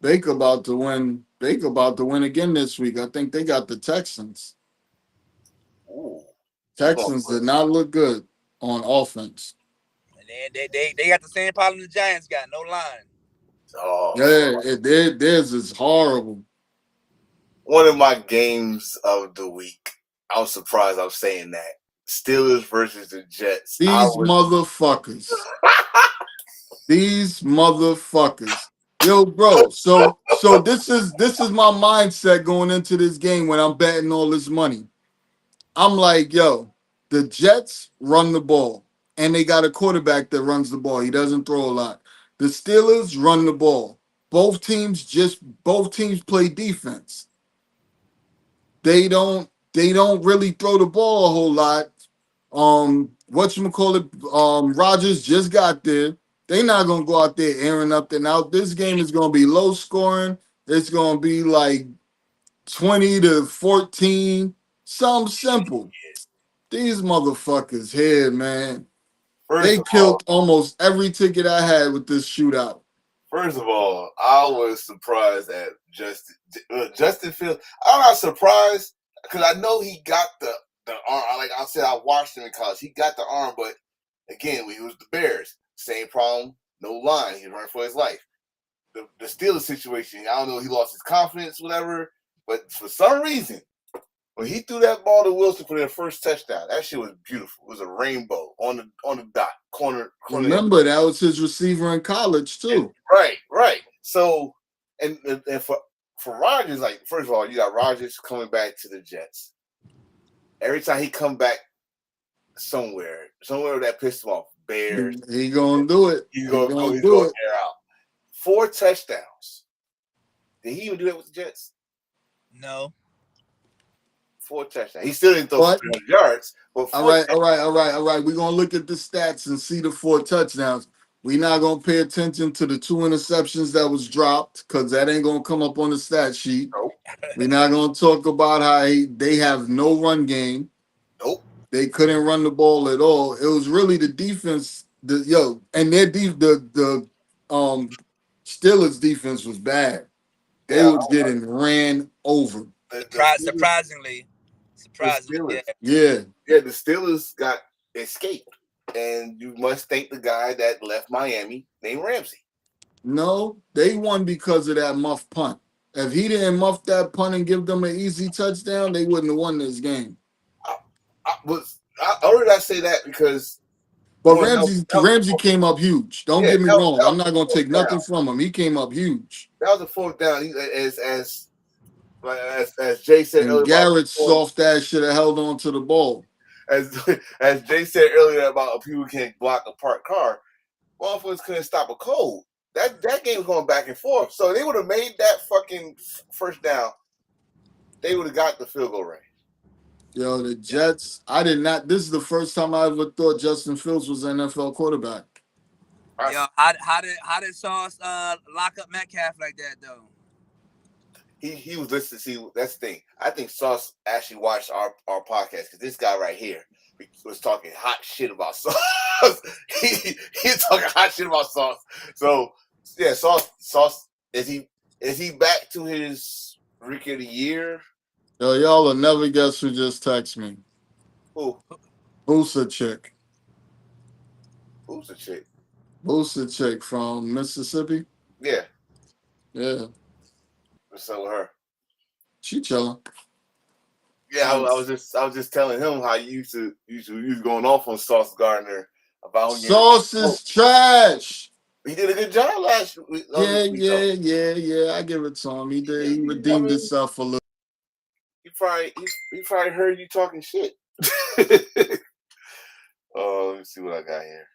Baker about to win. Baker about to win again this week. I think they got the Texans. Ooh. Texans did not look good on offense. And they got the same problem the Giants got. No line. Oh, Yeah, theirs is horrible. one of my games of the week. I was surprised I'm saying that. Steelers versus the Jets. These motherfuckers. These motherfuckers. Yo, bro. So this is my mindset going into this game when I'm betting all this money. I'm like, yo, the Jets run the ball, and they got a quarterback that runs the ball. He doesn't throw a lot. The Steelers run the ball. Both teams play defense. They don't really throw the ball a whole lot. Whatchamacallit, Rodgers just got there. They not gonna go out there airing up and out. This game is gonna be low scoring. It's gonna be like 20-14. Something simple. These motherfuckers here, man. They killed almost every ticket I had with this shootout. First of all, I was surprised at Justin Fields. I'm not surprised because I know he got the arm. Like I said, I watched him in college. He got the arm, but again, when he was the Bears, same problem. No line. He was running for his life. The Steelers situation, I don't know. He lost his confidence, whatever. But for some reason, when he threw that ball to Wilson for their first touchdown, that shit was beautiful. It was a rainbow on the dot corner. Remember, that was his receiver in college too. Right. So, and for Rodgers, like first of all, you got Rodgers coming back to the Jets. Every time he come back somewhere that pissed him off, Bears. He gonna do it. He's gonna air out. 4 touchdowns. Did he even do that with the Jets? No. 4 touchdowns. He still didn't throw 300 yards. But all right. We're gonna look at the stats and see the 4 touchdowns. We're not gonna pay attention to the 2 interceptions that was dropped because that ain't gonna come up on the stat sheet. Nope. We're not gonna talk about how they have no run game. Nope. They couldn't run the ball at all. It was really the defense. And their the Steelers defense was bad. They was getting ran over. Surprisingly. Yeah. The Steelers got escaped. And you must thank the guy that left Miami named Ramsey. No, they won because of that muff punt. If he didn't muff that punt and give them an easy touchdown, they wouldn't have won this game. I say that because Ramsey came up huge. Don't get me wrong. I'm not gonna take nothing from him. He came up huge. That was a 4th down. As Jay said and earlier, Garrett's soft ass should have held on to the ball. As Jay said earlier about people can't block a parked car, motherfuckers couldn't stop a cold. That game was going back and forth. So they would have made that fucking first down. They would have got the field goal range. Yo, the Jets. I did not. This is the first time I ever thought Justin Fields was an NFL quarterback. Yo, how did Sauce lock up Metcalf like that though? He was listening. See, that's the thing. I think Sauce actually watched our podcast because this guy right here was talking hot shit about Sauce. He's talking hot shit about Sauce. So yeah, Sauce is he back to his rookie of the year? Yo, y'all will never guess who just texted me. Who? Boosa chick. Who's the chick? Boosa chick from Mississippi. Yeah. Yeah. What's up with her? She chilling. Yeah, I Nice. was just telling him how you was going off on Sauce Gardner about him getting. Sauce is trash. He did a good job last week. Yeah, Week, though. yeah. I give it to him. He did. He redeemed himself a little. He probably heard you talking shit. Oh, let me see what I got here.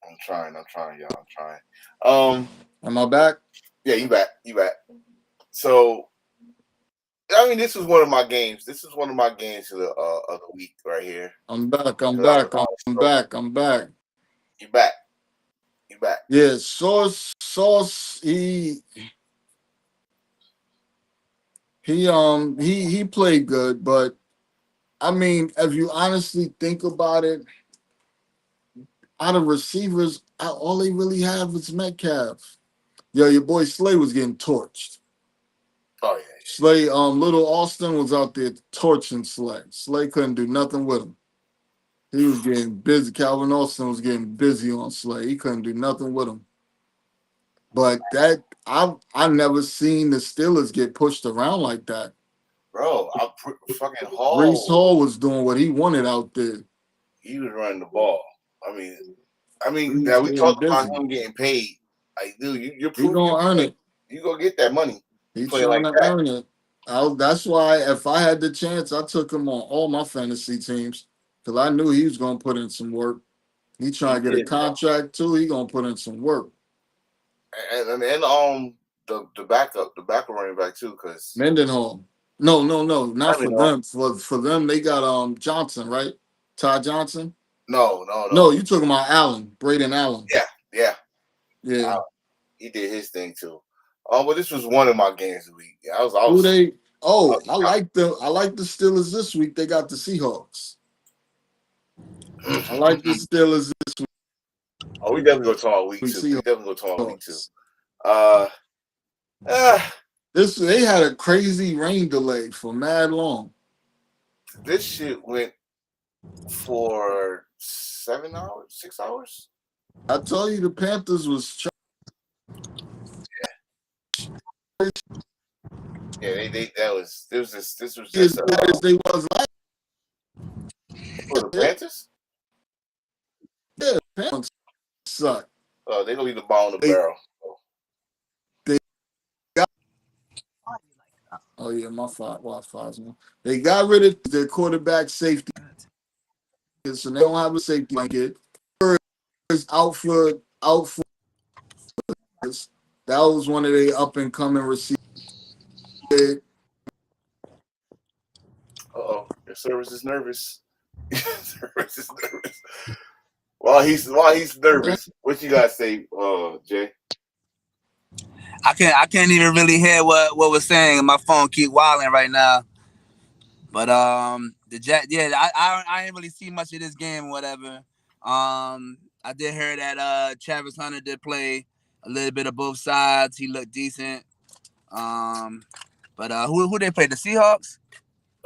I'm trying, y'all. I'm trying. Am I back? Yeah, you back. So, I mean, this was one of my games. This is one of my games of the week right here. I'm back. You back. Yeah, Sauce. He played good, but I mean, if you honestly think about it, out of receivers, all they really have is Metcalf. Yo, your boy Slay was getting torched. Oh yeah. Slay, little Austin was out there torching Slay. Slay couldn't do nothing with him. He was getting busy. Calvin Austin was getting busy on Slay. He couldn't do nothing with him. But that I never seen the Steelers get pushed around like that. Bro, fucking Brees Hall. Hall was doing what he wanted out there. He was running the ball. I mean, He was now we getting talked about busy. him getting paid. Like, dude, you're He proving gonna earn it. you gonna get that money. He's Playing trying like to that. earn it. That's why if I had the chance, I took him on all my fantasy teams because I knew he was gonna put in some work. He trying to get a contract too. He gonna put in some work. And the backup running back too, because Mendenhall. No, not for them. For them, they got Johnson, right? Ty Johnson. No. You talking about Allen, Braden Allen? Yeah. He did his thing too. But this was one of my games of the week. Yeah, I like the Steelers this week. They got the Seahawks. I like the Steelers this week. Oh, we definitely go talk about week 2. They had a crazy rain delay for mad long. This shit went for 7 hours, 6 hours. I told you the Panthers was. Yeah, this was just as bad as they was last. For the Panthers. Yeah, the Panthers suck. Oh, they gonna be the ball in the barrel. Oh yeah, my fault. They got rid of their quarterback safety, so they don't have a safety blanket. Out for. That was one of their up and coming receivers. Your service is nervous. While he's nervous, what you guys say, Jay? I can't even really hear what was saying. My phone keep wilding right now. But the Jet, I didn't really see much of this game or whatever. I did hear that Travis Hunter did play a little bit of both sides. He looked decent. But who they play? The Seahawks?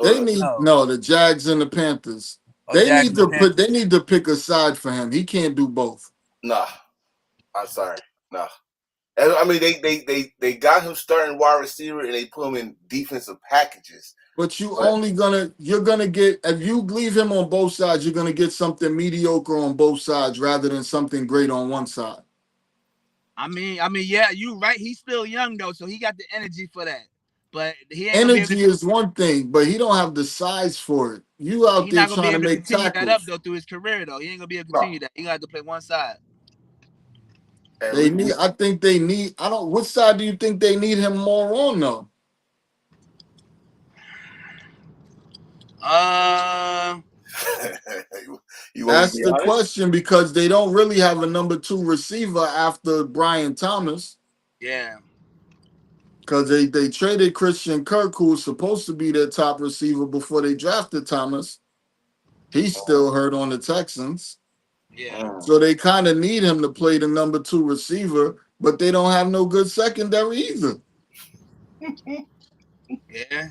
They need the Jags and the Panthers. They need to pick a side for him. He can't do both. Nah, I'm sorry. Nah. I mean, they got him starting wide receiver and they put him in defensive packages. But you're gonna get, if you leave him on both sides, you're gonna get something mediocre on both sides rather than something great on one side. I mean, yeah, you right. He's still young though, so he got the energy for that. But he ain't energy is one thing, but he don't have the size for it. You out there trying to make tackles. That up though through his career though. He ain't gonna be able to continue that. He gonna have to play one side. What side do you think they need him more on though? That's the question, because they don't really have a number 2 receiver after Brian Thomas. Yeah. Because they traded Christian Kirk, who was supposed to be their top receiver before they drafted Thomas. He's still hurt on the Texans. Yeah. So they kind of need him to play the number 2 receiver, but they don't have no good secondary either. Yeah,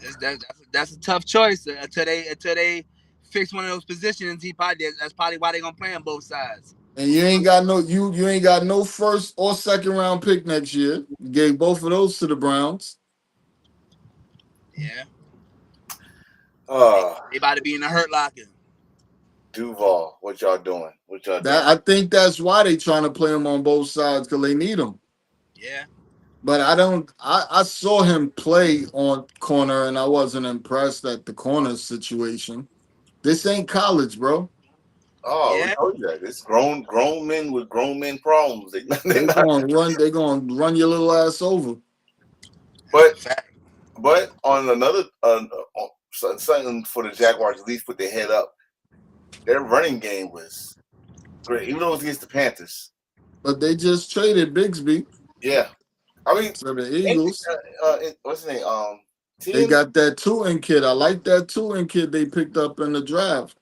that's a tough choice until they fix one of those positions. That's probably why they're gonna play on both sides. And you ain't got no first or second round pick next year. You gave both of those to the Browns. Yeah, Uh, they about to be in the hurt locker. Duval, what y'all doing? What y'all That doing? I think that's why they trying to play him on both sides because they need him. Yeah, But I don't. I saw him play on corner, and I wasn't impressed at the corner situation. This ain't college, bro. Oh, we yeah. told you that. It's grown men with grown men problems. They They not. gonna run. They gonna run your little ass over. That's But a fact. on another something for the Jaguars at least put their head up. Their running game was great, even though it was against the Panthers. But they just traded Bigsby Yeah, I mean, to the Eagles. what's his name? They Tien. got that two-in kid. I like that two-in kid they picked up in the draft.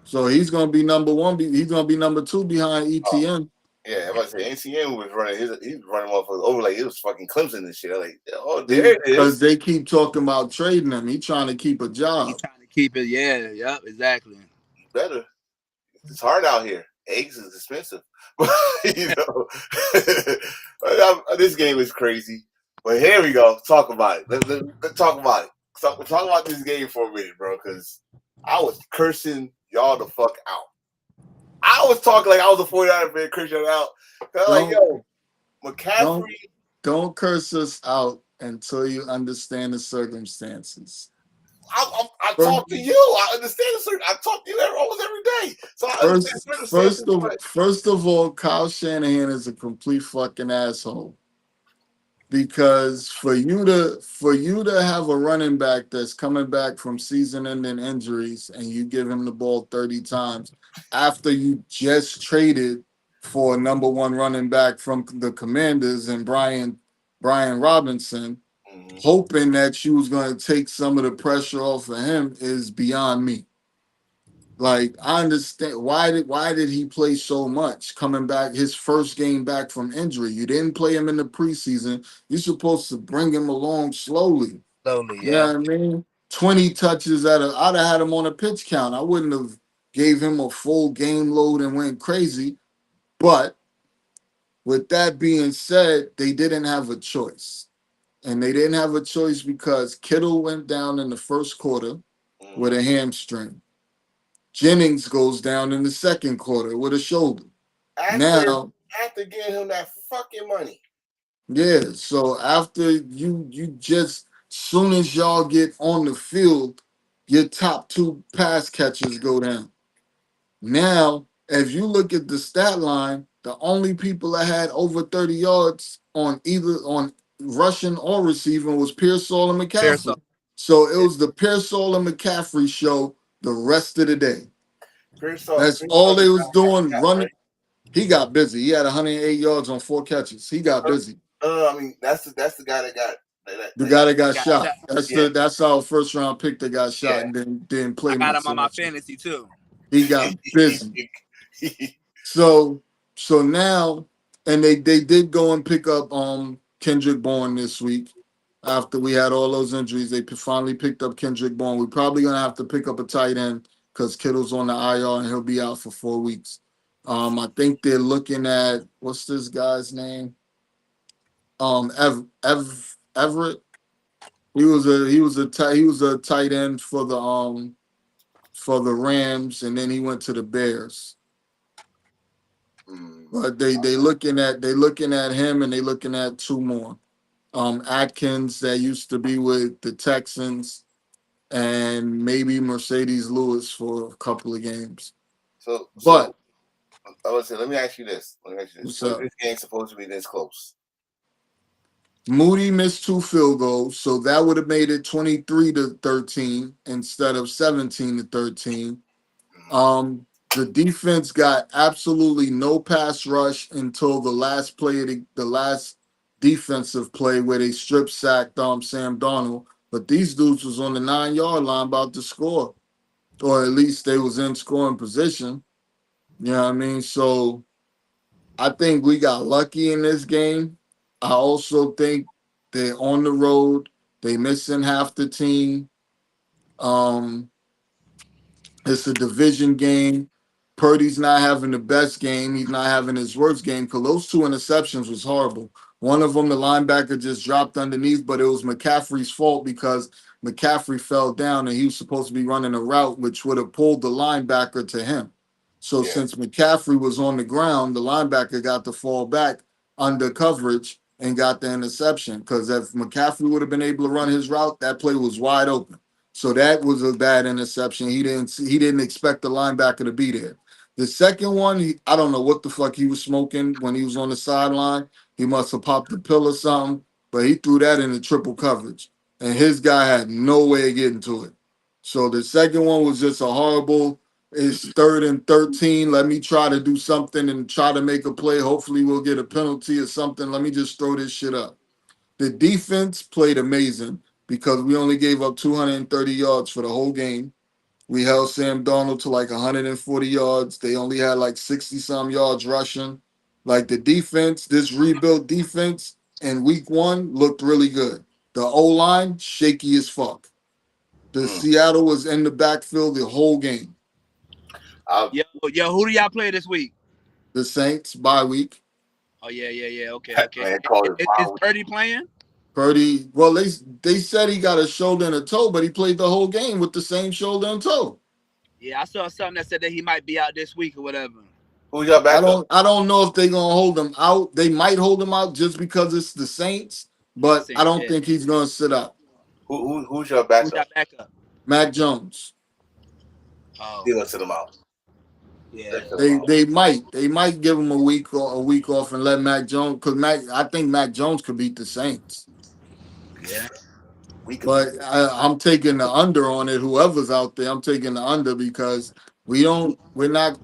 So he's gonna be number one. He's gonna be number two behind Oh, ETN. yeah, I'm about to say NCM was running. He was running motherfuckers over like it was fucking Clemson and shit. Like, oh, there it Because is. they keep talking about trading him. He trying to keep a He's job. trying to keep it. Yeah, yep, exactly. You better. It's hard out here. Eggs is expensive. you know, this game is crazy. But here we go. Talk about it. Let's talk about it. Talk about this game for a minute, bro, because I was cursing y'all the fuck out. I was talking like I was a 49er fan, cursing y'all out. I was like, Don't yo, don't McCaffrey. don't curse us out until you understand the circumstances. I First, talk to you. I understand the certain. I talk to you almost every day, so I understand first, circumstances. But first of all, Kyle Shanahan is a complete fucking asshole. Because for you to have a running back that's coming back from season-ending injuries and you give him the ball 30 times after you just traded for a number one running back from the Commanders and Brian Robinson, mhm. hoping that you was going to take some of the pressure off of him is beyond me. Like I understand why did he play so much coming back his first game back from injury? You didn't play him in the preseason. You're supposed to bring him along slowly. Slowly, You know yeah. what I mean? 20 touches I'd have had him on a pitch count. I wouldn't have gave him a full game load and went crazy. But with that being said, they didn't have a choice. And they didn't have a choice because Kittle went down in the first quarter with Mhm. a hamstring. Jennings goes down in the second quarter with a shoulder. after Now, after getting him that fucking money. yeah, so after you just soon as y'all get on the field, your top two pass catchers go down. Now, if you look at the stat line, the only people that had over 30 yards on rushing or receiving was Pearsall and Pearsall. McCaffrey. So it Yeah. was the Pearsall and McCaffrey show the rest of the day. That's all Pearsall they just was doing, got running. right. He got busy. He had 108 yards on 4 catches. He got busy. I mean that's the guy that got The guy that got Got shot. shot. yeah. That's our first round pick that got shot Yeah. and then didn't I play got much. him So on my much. fantasy too. He got busy. So now, and they did go and pick up Kendrick Bourne this week after we had all those injuries. They finally picked up Kendrick Bourne. We're probably gonna have to pick up a tight end because Kittle's on the IR and he'll be out for 4 weeks. I think they're looking at what's this guy's name? Everett. He was a tight end for the Rams, and then he went to the Bears. Mm. But they looking at him, and they looking at two more. Atkins that used to be with the Texans, and maybe Mercedes Lewis for a couple of games. So But I would say, let me ask you this. what's Was up? this game supposed to be this close? Moody missed two field goals, so that would have made it 23-13 instead of 17-13. Mm. The defense got absolutely no pass rush until the last play of the last defensive play where they strip sacked Sam Darnold. But these dudes was on the 9 yard line about to score, or at least they was in scoring position. You know what I mean? So I think we got lucky in this game. I also think they're on the road. They missing half the team. Um, It's a division game. Purdy's not having the best game. He's not having his worst game because those two interceptions was horrible. One of them, the linebacker just dropped underneath, but it was McCaffrey's fault because McCaffrey fell down and he was supposed to be running a route which would have pulled the linebacker to him. So Yeah. since McCaffrey was on the ground, the linebacker got to fall back under coverage and got the interception. Because if McCaffrey would have been able to run his route, that play was wide open. So that was a bad interception. He didn't expect the linebacker to be there. The second one, I don't know what the fuck he was smoking when he was on the sideline. He must have popped a pill or something, but he threw that into triple coverage, and his guy had no way of getting to it. So the second one was just a horrible. It's 3rd and 13. Let me try to do something and try to make a play. Hopefully, we'll get a penalty or something. Let me just throw this shit up. The defense played amazing because we only gave up 230 yards for the whole game. We held Sam Darnold to like 140 yards. They only had like 60 some yards rushing. Like the defense, this rebuilt defense in week one looked really good. The O line, shaky as fuck. The Mm. Seattle was in the backfield the whole game. Yo, who do y'all play this week? The Saints bye week. Oh yeah. Okay. Man, call it Is wild. Purdy playing? Purdy, well, they said he got a shoulder and a toe, but he played the whole game with the same shoulder and toe. Yeah, I saw something that said that he might be out this week or whatever. Who's your I backup? don't know if they're gonna hold him out. They might hold him out just because it's the Saints, Yeah, but I Saints. don't Yeah. think he's gonna sit out. Who's your Who's backup? y'all backup? Mac Jones. Oh, They're gonna sit him out. yeah. They're sit him They out. they might give him a week off and let Mac Jones because I think Mac Jones could beat the Saints. Yeah. We could be. But I'm taking the under on it. Whoever's out there, I'm taking the under because we're not.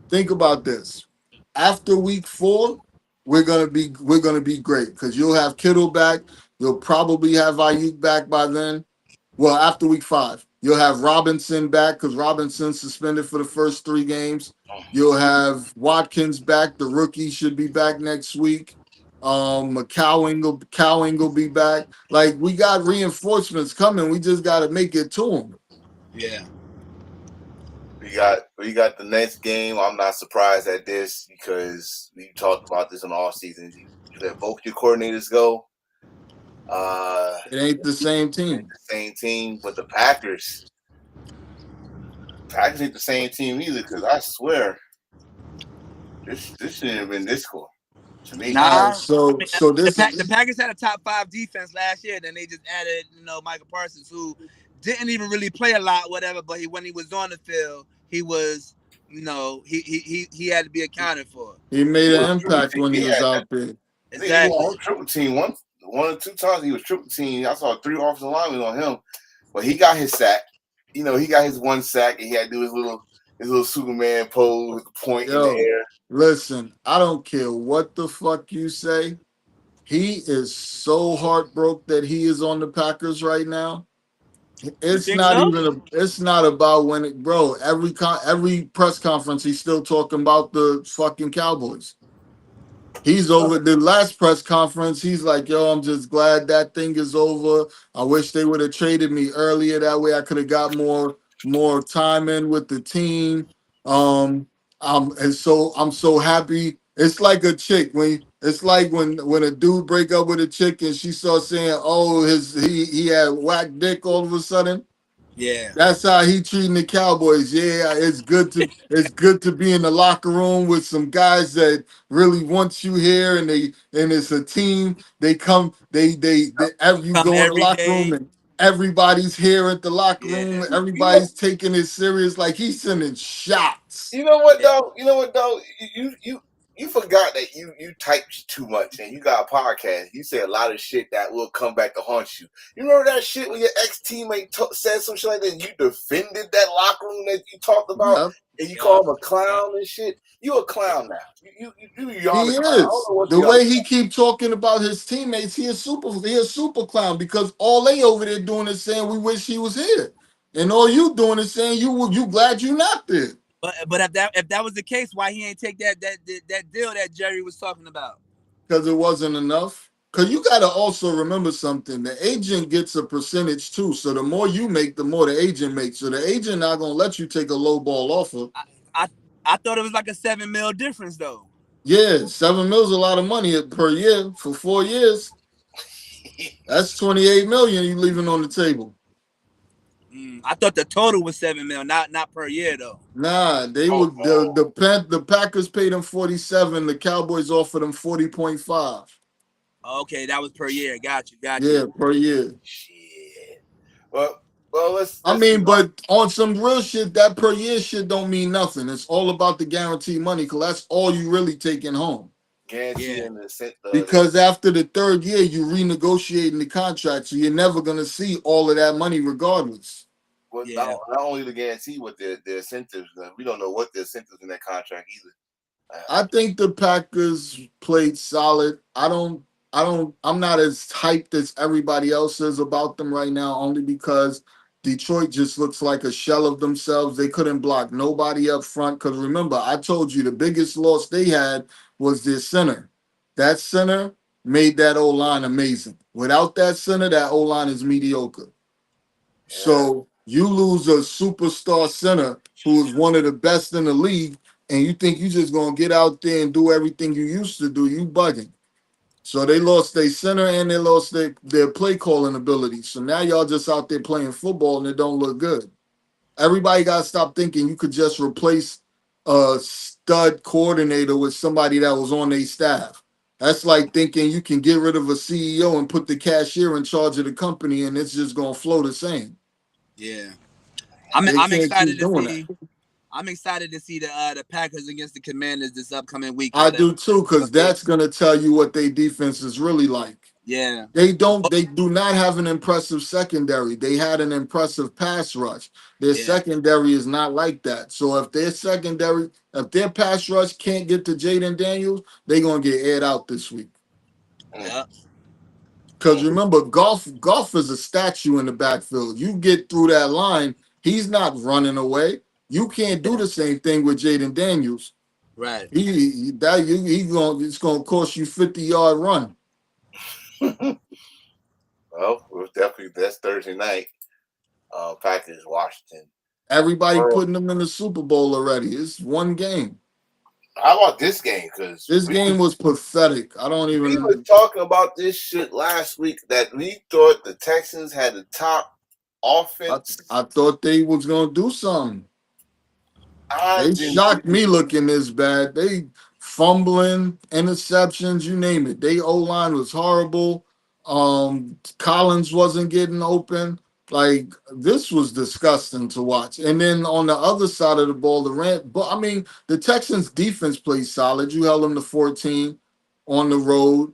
Think about this. After week 4, we're gonna be great because you'll have Kittle back. You'll probably have Ayuk back by then. Well, after week 5, you'll have Robinson back because Robinson's suspended for the first 3 games. You'll have Watkins back. The rookie should be back next week. Cowing will be back. Like we got reinforcements coming. We just got to make it to them. Yeah. We got the next game. I'm not surprised at this because we talked about this in all season. You let both your coordinators go. It ain't the same team. The same team, but the Packers ain't the same team either. Because I swear, this shouldn't have been this score to me. Nah, All right, I so mean, so the, this the Packers had a top 5 defense last year. Then they just added, Michael Parsons, who didn't even really play a lot, whatever. But when he was on the field, he was, he had to be accounted for. he made He an was triple impact team. when He he was had, out there. I think he Exactly. was triple team one or two times. He was triple team. I saw 3 offensive linemen on him, but he got his sack. He got his 1 sack, and he had to do his little Superman pose with the point in the Yo, air. listen, I don't care what the fuck you say. He is so heartbroken that he is on the Packers right now. You It's think not so? even it's not about when it, bro. Every press conference he's still talking about the fucking Cowboys. He's over the last press conference. He's like, yo, I'm just glad that thing is over. I wish they would have traded me earlier. That way I could have got more time in with the team. Um, and so I'm so happy. It's like a chick it's like when a dude break up with a chick and she starts saying, oh, he had whack dick all of a sudden. Yeah. That's how he treating the Cowboys. Yeah, it's good to be in the locker room with some guys that really want you here, and it's a team. They come, you Come go in the every locker room game. and everybody's here at the locker Yeah. room. You know, Everybody's taking it serious, like he's sending shots. you know what Yeah. though? You know what though? You forgot that you type too much and you got a podcast. You say a lot of shit that will come back to haunt you. You remember that shit when your ex teammate said some shit like that? And you defended that locker room that you talked about, Yep, and you Yeah. call him a clown and shit. You a clown now. You beyond he the clown. I don't is. know what's The beyond way the he keep talking about his teammates, he a super clown because all they over there doing is saying we wish he was here, and all you doing is saying you glad you not there. But if that was the case, why he ain't take that deal that Jerry was talking about? Because it wasn't enough. Because you got to also remember something. The agent gets a percentage too. So the more you make, the more the agent makes. So the agent not going to let you take a low ball offer. I, I I thought it was like a 7 mil difference though. Yeah, 7 mils a lot of money per year for 4 years. clown. That's 28 million you leaving on the table. I thought the total was 7 mil, not per year though. Nah, they Oh would no, the Packers paid him 47. The Cowboys offered him 40.5. Okay, that was per year. Got you, got you. Yeah, per year. shit. Well, well, I let's see. mean, but on some real shit, that per year shit don't mean nothing. It's all about the guaranteed money, because that's all you really taking home. Guarantee Yeah, in the Because after the third year, you renegotiating the contract, so you're never gonna see all of that money regardless. well, yeah, not only the guarantee, but the incentives. We don't know what the incentives in that contract either. I think the Packers played solid. I'm not as hyped as everybody else is about them right now, only because Detroit just looks like a shell of themselves. They couldn't block nobody up front. Because remember, I told you the biggest loss they had was their center. That center made that O line amazing. Without that center, that O line is mediocre. Yeah. So you lose a superstar center who is one of the best in the league, and you think you just gonna get out there and do everything you used to do, you bugging. So they lost their center and they lost their play calling ability. So now y'all just out there playing football and it don't look good. Everybody gotta stop thinking you could just replace a stud coordinator with somebody that was on their staff. That's like thinking you can get rid of a CEO and put the cashier in charge of the company and it's just gonna flow the same. yeah. They I'm can't excited keep to doing that. see. I'm excited to see the Packers against the Commanders this upcoming week. I How that do too, because that's gonna tell you what their defense is really like. yeah, They do not have an impressive secondary. They had an impressive pass rush. Their yeah, secondary is not like that. So if their pass rush can't get to Jaden Daniels, they're gonna get aired out this week. Mm, yeah, Because mm. remember, golf is a statue in the backfield. You get through that line, he's not running away. You can't do yeah. the same thing with Jaden Daniels. Right. It's gonna cost you 50-yard run. Well, definitely that's Thursday night. Packers Washington. Everybody Well, putting them in the Super Bowl already. It's one game. how about this game? Because This game was pathetic. I don't we were even. talking about this shit last week that we thought the Texans had the top I offense. thought they was gonna do something. I They didn't shocked believe me looking this bad. They fumbling, interceptions, you name it. They O line was horrible. Collins wasn't getting open. Like this was disgusting to watch. And then on the other side of the ball, but I mean, the Texans defense played solid. You held them to 14 on the road.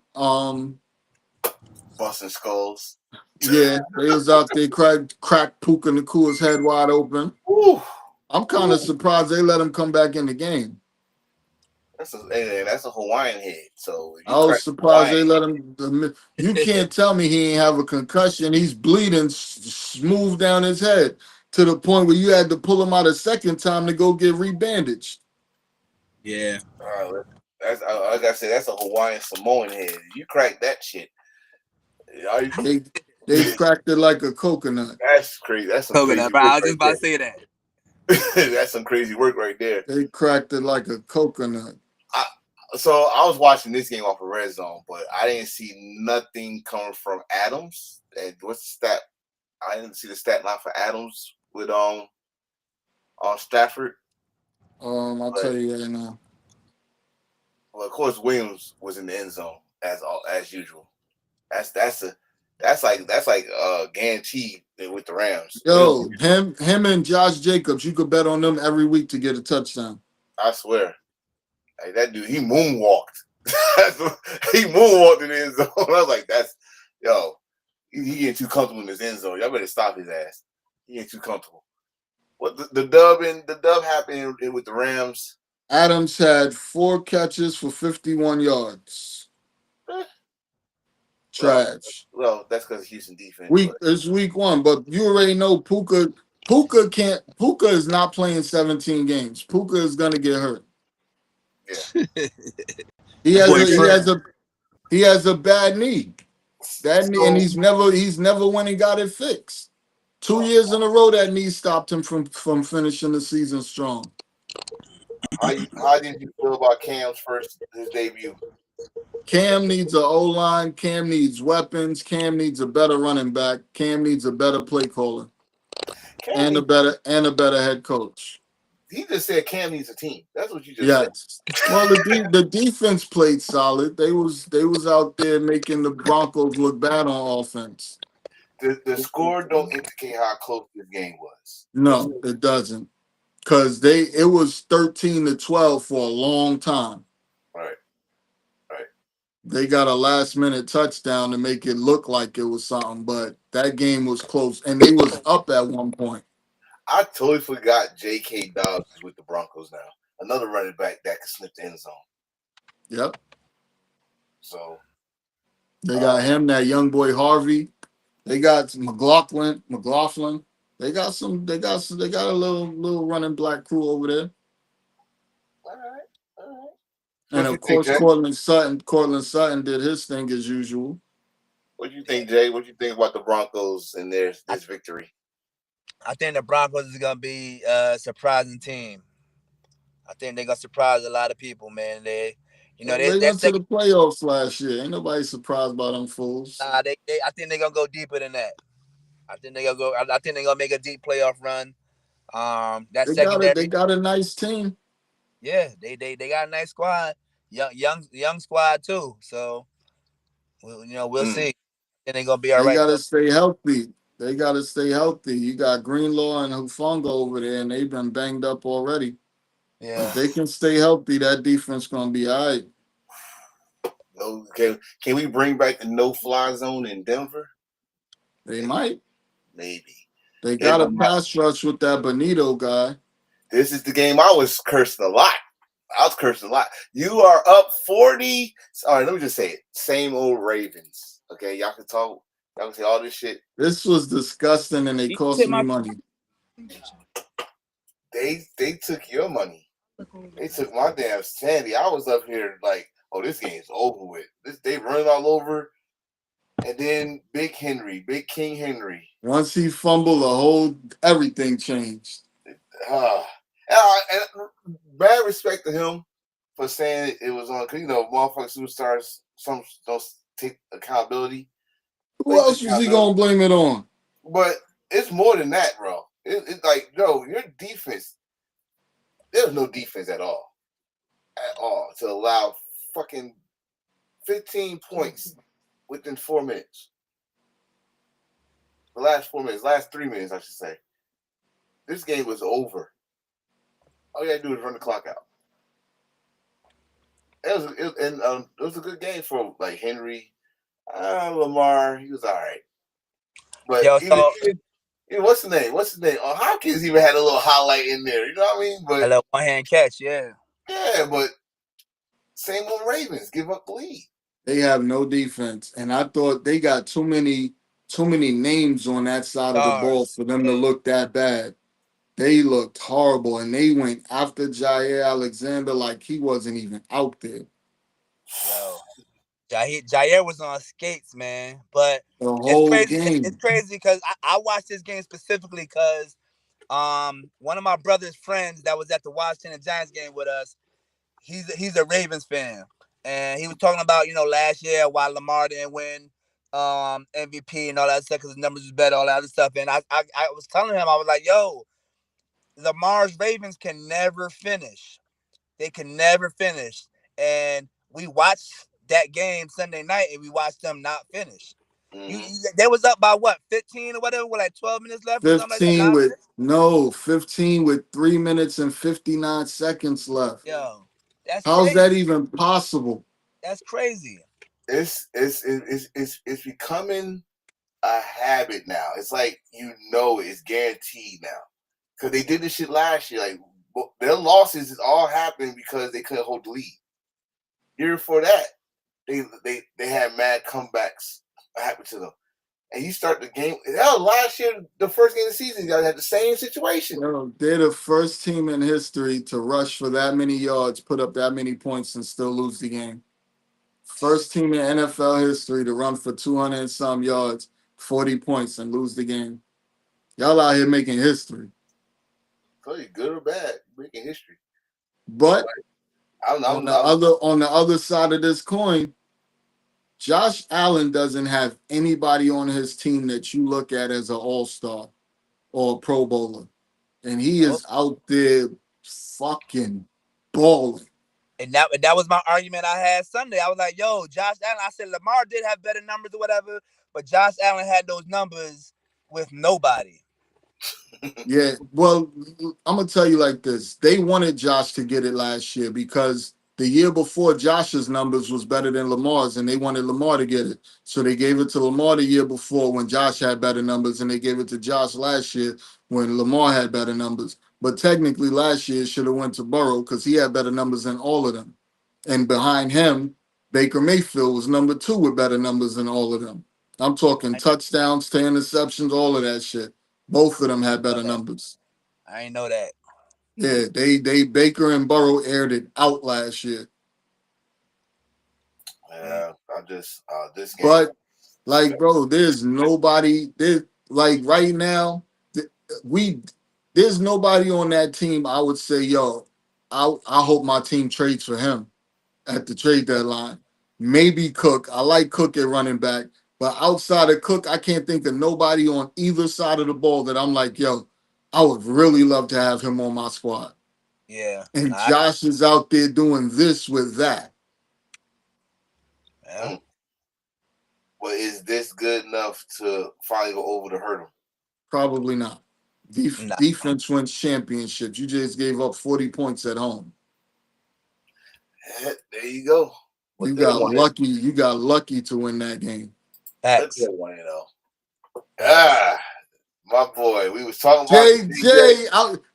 busting skulls. Yeah, they was out there crack Puka Nakua's head wide open. Ooh, I'm kind of ooh. surprised they let him come back in the game. That's a Hawaiian head. So I you was crack surprised Hawaiian. they let him. You can't tell me he ain't have a concussion. He's bleeding smooth down his head to the point where you had to pull him out a second time to go get rebandaged. Yeah. That's like I said. That's a Hawaiian Samoan head. You crack that shit. Are you, They they cracked it like a coconut. that's crazy. That's some Coconut, crazy bro. work I was just right about to say that. there. That's some crazy work right there. They cracked it like a coconut. I, so I was watching this game off of Red Zone, but I didn't see nothing coming from Adams. And what's the stat? I didn't see the stat line for Adams with on Stafford. I'll But tell you right now. well, of course, Williams was in the end zone as usual. That's like guaranteed with the Rams. Williams, Yo, him and Josh Jacobs, you could bet on them every week to get a touchdown. I swear, like that dude, he moonwalked. He moonwalked in the end zone. I was like, that's yo, he getting too comfortable in his end zone. Y'all better stop his ass. He getting too comfortable. What the dub happened with the Rams? Adams had 4 catches for 51 yards. Eh, well, Trash. well, that's because of Houston defense. Week But it's week one, but you already know Puka is not playing 17 games. Puka is gonna get hurt. yeah, He That has boy a he Fred. has a he has a bad knee. That knee, and so he's never went and got it fixed. 2 years in a row that knee stopped him from finishing the season strong. how did you feel about Cam's first his debut? Cam needs an O line. Cam needs weapons. Cam needs a better running back. Cam needs a better play caller. Cam and needs, a better head coach. he just said Cam needs a team. That's what you just said. Yes. Well, the defense played solid. They was out there making the Broncos look bad on offense. The score don't indicate how close this game was. No, it doesn't. Because it was 13-12 for a long time. Right, right. They got a last minute touchdown to make it look like it was something, but that game was close. And they was up at one point. I totally forgot J.K. Dobbs is with the Broncos now. Another running back that can snip the end zone. Yep. So They got him, that young boy Harvey. They got McLaughlin. They got a little running black crew over there. all right, all right. And What you of think, course, Jay? Cortland Sutton did his thing as usual. What you think, Jay? What you think about the Broncos and this victory? I think the Broncos is gonna be a surprising team. I think they're gonna surprise a lot of people, man. Well, They they they're went to second. the playoffs last year. Ain't nobody surprised by them fools. I think they're gonna go deeper than that. I think they're gonna go. I think they're gonna make a deep playoff run. That They secondary, got a nice team. yeah, they got a nice squad, young squad too. So we'll Mm. see. And they're gonna be all They right gotta though. stay healthy. They gotta stay healthy. You got Greenlaw and Hufanga over there, and they've been banged up already. If Yeah. they can stay healthy, that defense gonna be all right. No, can we bring back the no fly zone in Denver? They Maybe. might. Maybe. They It, got a pass rush with that Benito guy. this is the game I was cursing a lot. I was cursing a lot. You are up 40. All right, let me just say it. Same old Ravens. Okay, y'all can talk. Y'all can say all this shit. This was disgusting, and they You cost hit me my. money. They took your money. They took my damn sandy. I was up here like, oh, this game's over with. They running all over. And then Big King Henry. Once he fumbled, everything changed. Uh, and bad respect to him for saying it was on, because motherfucking superstars, some don't take accountability. Who else was he gonna blame it on? But it's more than that, bro. It's like, your defense, there's no defense at all to allow fucking 15 points within 4 minutes. The last 4 minutes, last 3 minutes, I should say. This game was over. All you gotta do is run the clock out. It was a good game for like Henry, Lamar. He was all right, but Yo, even so what's the name? What's his name? Hopkins even had a little highlight in there. You know what I mean? a But little one hand catch, yeah. yeah, but same old Ravens give up the lead. They have no defense, and I thought they got too many names on that side of the ball Stars. for them to look that bad. They looked horrible, and they went after Jair Alexander like he wasn't even out there Yo, Jair was on skates, man. But the it's whole crazy. It's game. crazy because I watched this game specifically because one of my brother's friends that was at the Washington Giants game with us, he's a Ravens fan, and he was talking about last year why Lamar didn't win MVP and all that stuff because his numbers was better, all that other stuff. And I was telling him, I was like, yo, Lamar's Ravens can never finish. They can never finish. And we watched that game Sunday night, and we watched them not finish. Mm-hmm. They was up by what, 15 or whatever, with like 12 minutes left or something like that, 15 9 with minutes. no 15 with 3 minutes and 59 seconds left. Yo, that's How's that crazy. even possible? That's crazy. It's becoming a habit now. It's like it's guaranteed now because they did this shit last year. Like their losses is all happening because they couldn't hold the lead. Year before that, they had mad comebacks happen to them. And you start the game. Hell, last year, the first game of the season, you guys had the same situation. They're the first team in history to rush for that many yards, put up that many points, and still lose the game. First team in NFL history to run for 200 and some yards, 40 points, and lose the game. Y'all out here making history. Tell you, good or bad, making history. But I'm on the other side of this coin, Josh Allen doesn't have anybody on his team that you look at as an all-star or a Pro Bowler, and he Oh, is out there fucking balling. and that was my argument I had Sunday. I was like, yo, Josh Allen. I said Lamar did have better numbers or whatever, but Josh Allen had those numbers with nobody. Yeah, well, I'm gonna tell you like this. They wanted Josh to get it last year because the year before Josh's numbers was better than Lamar's, and they wanted Lamar to get it. So they gave it to Lamar the year before when Josh had better numbers, and they gave it to Josh last year when Lamar had better numbers. But technically, last year it should have went to Burrow because he had better numbers than all of them. And behind him, Baker Mayfield was number two with better numbers than all of them. I'm talking I touchdowns, 10 interceptions, all of that shit. Both of them had know better that. numbers. I ain't know that. Yeah, they Baker and Burrow aired it out last year. Mm, Yeah, I just this game. But like, bro, there's nobody there. Like right now, we there's nobody on that team. I would say, yo, I hope my team trades for him at the trade deadline. Maybe Cook. I like Cook at running back, but outside of Cook, I can't think of nobody on either side of the ball that I'm like, yo, I would really love to have him on my squad. yeah. And Nah, Josh is out there doing this with that. yeah. Mm. But is this good enough to finally go over the hurdle? Probably not. Nah. Defense wins championships. You just gave up 40 points at home. There you go. But You they're got one and lucky. You got lucky to win that game. but Facts. they're 1-0. Facts. My boy. We was talking about the DJ.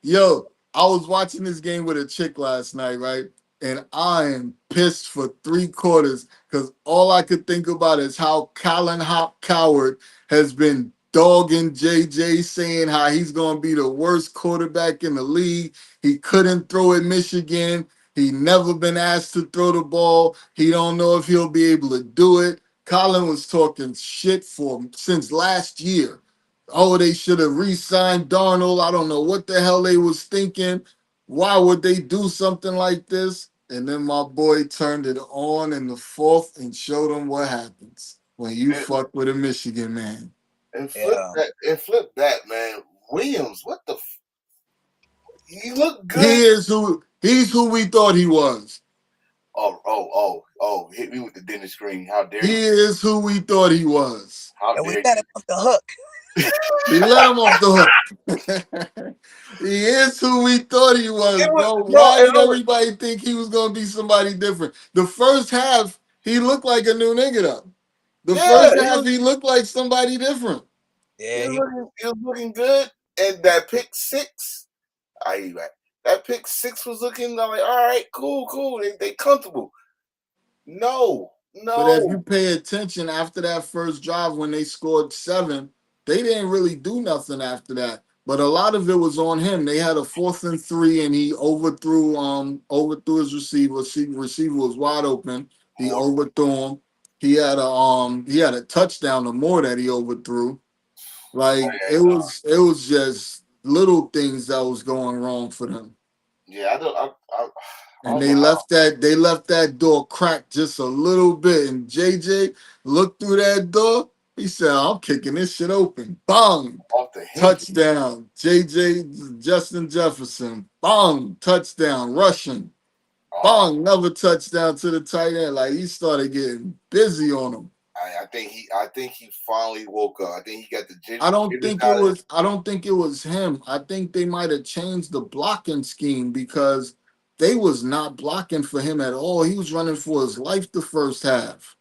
JJ, I was watching this game with a chick last night, right? And I am pissed for 3 quarters because all I could think about is how Colin Hop Coward has been dogging JJ, saying how he's going to be the worst quarterback in the league. He couldn't throw at Michigan. He never been asked to throw the ball. He don't know if he'll be able to do it. Colin was talking shit for since last year. Oh, they should have re-signed Darnold. I don't know what the hell they was thinking. Why would they do something like this? And then my boy turned it on in the fourth and showed them what happens when you And, fuck with a Michigan man. and flip Yeah. that and flip that, man. Williams, what the he looked good. He's who we thought he was. Oh, hit me with the Dennis Green. How dare He you? is who we thought he was. How And we dare let you? it off the hook. We let him off the hook. He is who we thought he was, It was bro. bro, Why and did everybody think he was gonna be somebody different? The first half, he looked like a new nigga though. The yeah, first half, he looked like somebody different. Yeah, he he was looking good. And that pick six, I that pick six was looking I'm like, all right, cool. They comfortable. No, But if you no. pay attention after that first drive when they scored 7, they didn't really do nothing after that. But a lot of it was on him. They had a 4th and 3, and he overthrew his receiver. Receiver was wide open. He More overthrew him. He had a touchdown or more that he overthrew. Like it was just little things that was going wrong for them. yeah, I And don't they know how left that door cracked just a little bit. And JJ looked through that door. He said, I'm kicking this shit open. Bang! off the hinges. Touchdown. JJ Justin Jefferson. Bang! Touchdown. Rushing. Uh, Bang! Another touchdown to the tight end. Like he started getting busy on him. I think he finally woke up. I think he got the I don't jitters think it out of was I don't think it was him. I think they might have changed the blocking scheme because they was not blocking for him at all. He was running for his life the first half.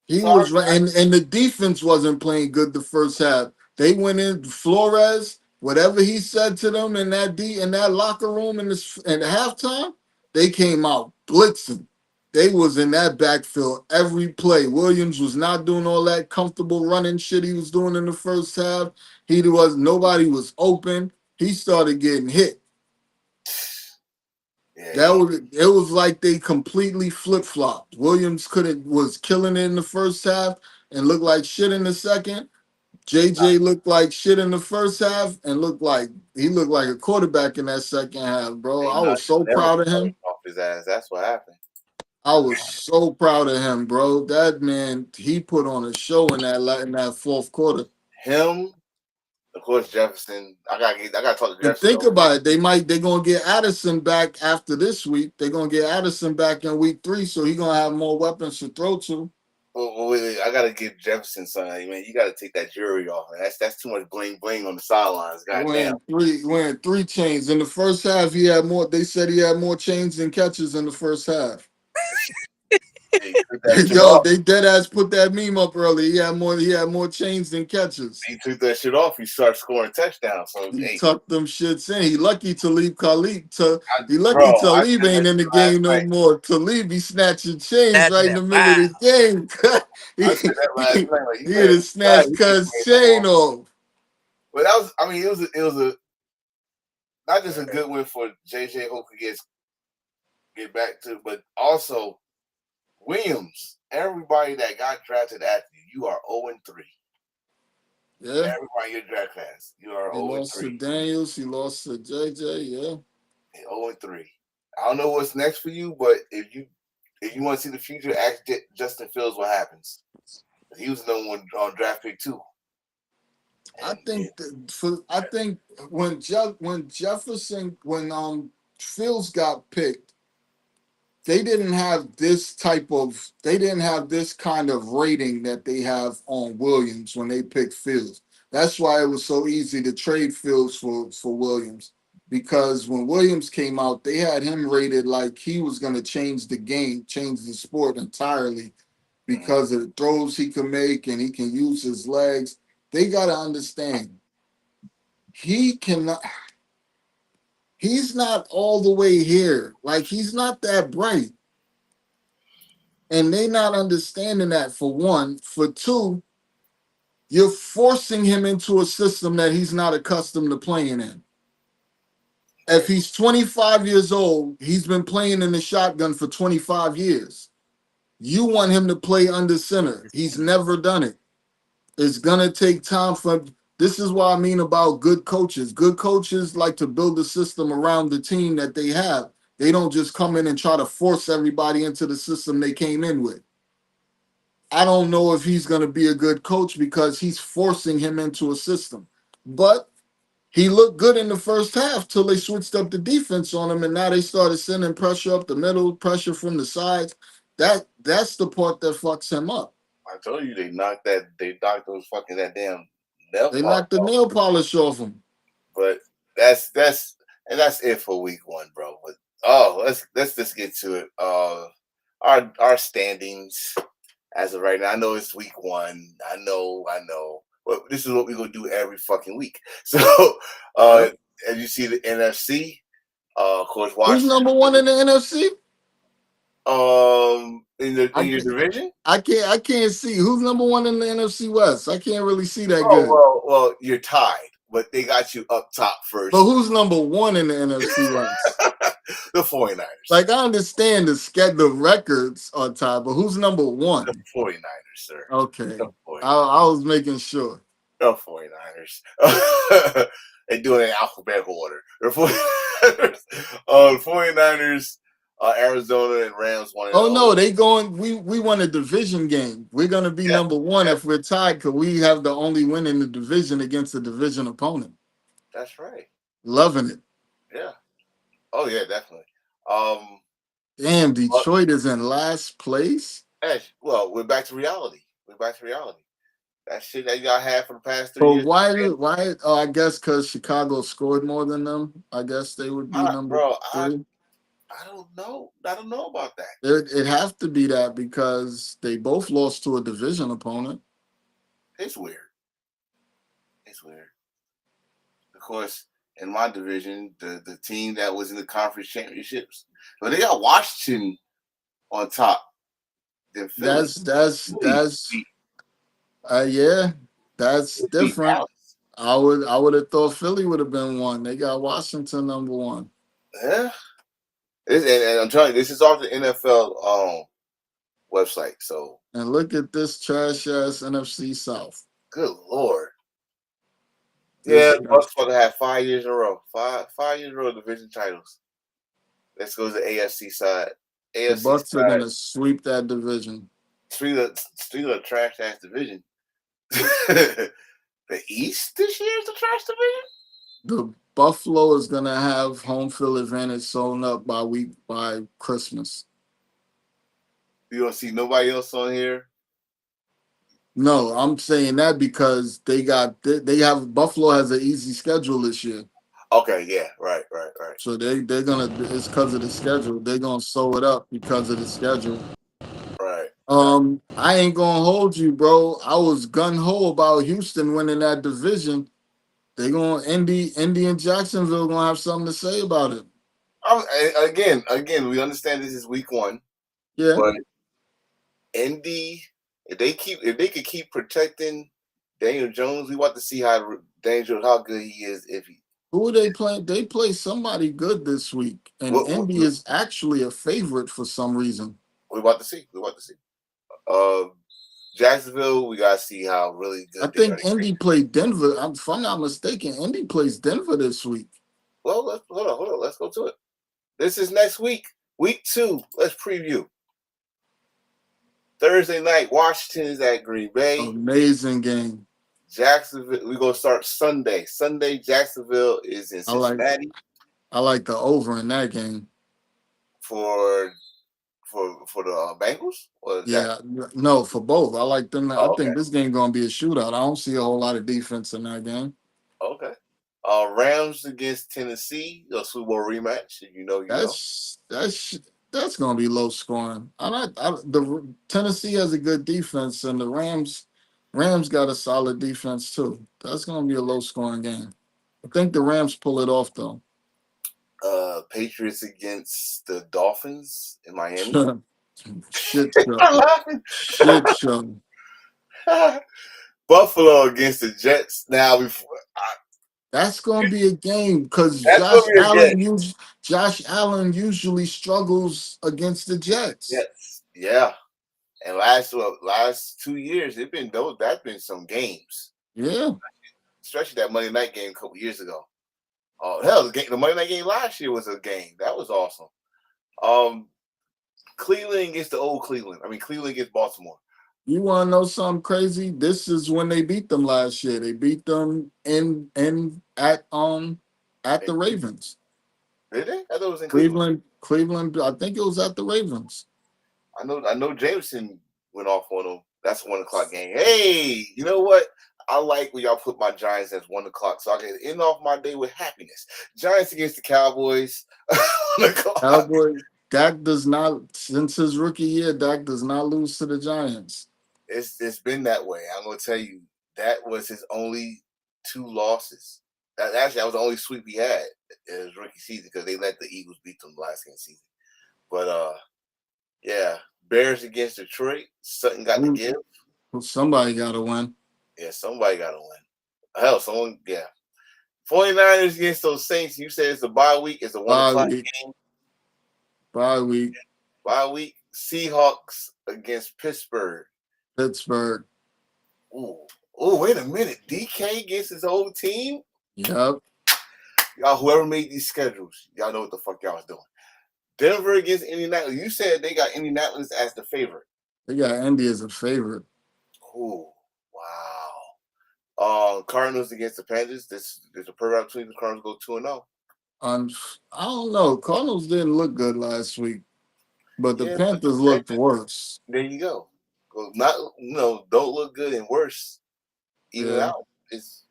He Sorry, was and the defense wasn't playing good the first half. They went in Flores, whatever he said to them in that locker room in the halftime, they came out blitzing. They was in that backfield every play. Williams was not doing all that comfortable running shit he was doing in the first half. Nobody was open. He started getting hit. yeah, It was like they completely flip flopped. Williams couldn't was killing it in the first half and looked like shit in the second. JJ looked like shit in the first half and he looked like a quarterback in that second half, bro. they I knocked was so the proud of him. off his ass. That's what happened. I was so proud of him, bro. That man, he put on a show in that fourth quarter. Him Of course, Jefferson. I gotta talk to And Jefferson. think about it, they're gonna get Addison back after this week. They're gonna get Addison back in week 3, so he's gonna have more weapons to throw to. Wait, I gotta give Jefferson something, man. You gotta take that jewelry off, man. That's too much bling bling on the sidelines. Goddamn. Wearing 3 chains. In the first half, he had more. They said he had more chains than catches in the first half. Hey, took that shit Yo, off. they dead ass put that meme up early. He had more chains than catches. He took that shit off. He started scoring touchdowns. So He hey, tucked them shits in. He lucky Talib Khalid. He bro, lucky I Talib said ain't that in the shit last game no night. more. Talib be snatching chains That's right in that. the middle of Wow. the game. I said that last he night. Like, you he'd better have not. snatched He ain't Cuz playing no chain more. off. But that was. I mean, it was a not just a good win for JJ. Hope he get back to, but also Williams. Everybody that got drafted after you are 0-3. Yeah. Everybody in your draft class, you are He lost to 0-3. Daniels. He lost to JJ. Yeah. 0-3. I don't know what's next for you, but if you want to see the future, ask Justin Fields what happens. He was the number one on draft pick too. I think when Jefferson when Fields got picked, they didn't have this kind of rating that they have on Williams when they picked Fields. That's why it was so easy to trade Fields for Williams. Because when Williams came out, they had him rated like he was going to change the game, change the sport entirely because of the throws he can make and he can use his legs. They got to understand he cannot. He's not all the way here. Like he's not that bright. And they not understanding that for one. For two, you're forcing him into a system that he's not accustomed to playing in. If he's 25 years old, he's been playing in the shotgun for 25 years. You want him to play under center. He's never done it. It's gonna take time for. This is what I mean about good coaches. Good coaches like to build a system around the team that they have. They don't just come in and try to force everybody into the system they came in with. I don't know if he's going to be a good coach because he's forcing him into a system. But he looked good in the first half till they switched up the defense on him, and now they started sending pressure up the middle, pressure from the sides. That's the part that fucks him up. I told you they knocked those fucking that damn nail They polish knocked the off. nail polish off him. But that's it for week one, bro. But let's just get to it. Our standings as of right now. I know it's week one. I know. But this is what we're gonna do every fucking week. So Yep. as you see the NFC, of course, Who's Washington. number one in the NFC? In your division. I can't see who's number one in the NFC West. I can't really see that Oh good. well, you're tied, but they got you up top first. But who's number one in the NFC West? The 49ers. Like I understand the records are tied, but who's number one? The 49ers, sir. Okay, The 49ers. I was making sure. The 49ers. They do it in alphabetical order. The 49ers, Arizona and Rams won. Oh no, they going. We won a division game. We're gonna be number one if we're tied because we have the only win in the division against a division opponent. That's right. Loving it. Yeah. Oh yeah, definitely. Damn, Detroit is in last place. Well, we're back to reality. That shit that y'all had for the past 3 But years. why? Oh, I guess because Chicago scored more than them. I guess they would be number three. I don't know. I don't know about that. It have to be that because they both lost to a division opponent. It's weird. Of course, in my division, the team that was in the conference championships, but they got Washington on top. That's yeah, that's different. I would have thought Philly would have been one. They got Washington number one. Yeah, and I'm telling you, this is off the NFL website. So and look at this trash ass NFC South. Good Lord. Yeah, the Bucks supposed to have 5 years in a row. Five years in a row division titles. Let's go to the AFC side. The Bucks are gonna sweep that division. Street of trash ass division. The East this year is the trash division? The Buffalo is gonna have home field advantage sewn up by Christmas. You don't see nobody else on here? No, I'm saying that because they have Buffalo has an easy schedule this year. Okay, yeah, right. So they're gonna it's because of the schedule. They're gonna sew it up because of the schedule. Right. I ain't gonna hold you, bro. I was gun ho about Houston winning that division. They gonna Indy and Jacksonville gonna have something to say about it. Again, we understand this is week 1, Yeah. but Indy, if they could keep protecting Daniel Jones, we want to see how good he is. If he, Who are they playing? They play somebody good this week, and what Indy is actually a favorite for some reason. we about to see. Uh, Jacksonville, we gotta see how really I good they are. think Indy played Denver. If I'm not mistaken, Indy plays Denver this week. Well, hold on. Let's go to it. This is next week, week 2. Let's preview. Thursday night, Washington is at Green Bay. Amazing game. Jacksonville, we're gonna start Sunday. Sunday, Jacksonville is in Cincinnati. I like the over in that game. For the Bengals? Or Yeah, no, for both. I like them. I okay. think this game gonna be a shootout. I don't see a whole lot of defense in that game. Okay. Rams against Tennessee, a Super Bowl rematch. You know. That's gonna be low scoring. The Tennessee has a good defense, and the Rams got a solid defense too. That's gonna be a low scoring game. I think the Rams pull it off though. Patriots against the Dolphins in Miami. Shit show. Shit show. Buffalo against the Jets. Now That's gonna be a game because that's gonna be a game. Josh Allen usually struggles against the Jets. Yes. Yeah. And last 2 years, that's been some games. Yeah. Especially that Monday night game a couple years ago. Oh hell, the Monday night game last year was a game. That was awesome. Cleveland gets the old Cleveland. I mean, Cleveland gets Baltimore. You want to know something crazy? This is when they beat them last year. They beat them at the Ravens. Did they? I thought it was in Cleveland. I think it was at the Ravens. I know Jameson went off on them. That's a 1:00 game. Hey, you know what? I like when y'all put my Giants as 1:00 so I can end off my day with happiness. Giants against the Cowboys. Cowboys. Dak does not, since his rookie year, Dak does not lose to the Giants. It's been that way. I'm gonna tell you that was his only 2 losses. That was the only sweep he had in his rookie season because they let the Eagles beat them last game season. But yeah, Bears against Detroit. Something got to give. Somebody got to win. Yeah, somebody got to win. Hell, someone. Yeah. 49ers against those Saints. You said it's a bye week. It's a 1:00 game. Bye week. Bye week. Seahawks against Pittsburgh. Ooh, wait a minute. DK against his old team? Yep. Y'all, whoever made these schedules, y'all know what the fuck y'all was doing. Denver against Indianapolis. You said they got Indianapolis as the favorite. They got Indy as a favorite. Ooh, wow. Cardinals against the Panthers. There's a perfect opportunity the Cardinals go 2-0. I don't know. Cardinals didn't look good last week, but the Yeah, Panthers looked worse. There you go. Don't look good and worse. Even out. It's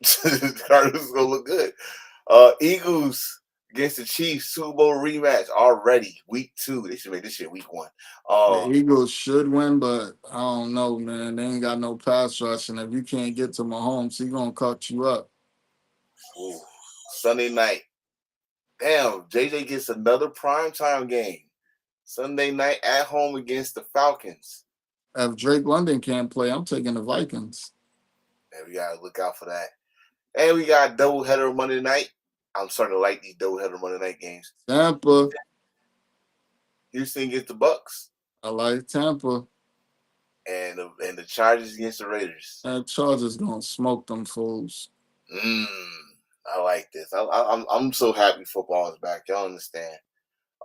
the Cardinals gonna look good. Eagles against the Chiefs, Super Bowl rematch already. Week 2. They should make this shit week 1. The Eagles should win, but I don't know, man. They ain't got no pass rush, and if you can't get to Mahomes, he gonna cut you up. Ooh. Sunday night. Damn, JJ gets another primetime game. Sunday night at home against the Falcons. If Drake London can't play, I'm taking the Vikings. And we gotta look out for that. And we got doubleheader Monday night. I'm starting to like these doubleheader Monday night games. Tampa. Houston gets the Bucks. I like Tampa. And the Chargers against the Raiders. And Chargers gonna smoke them fools. I like this. I'm so happy football is back. Y'all understand?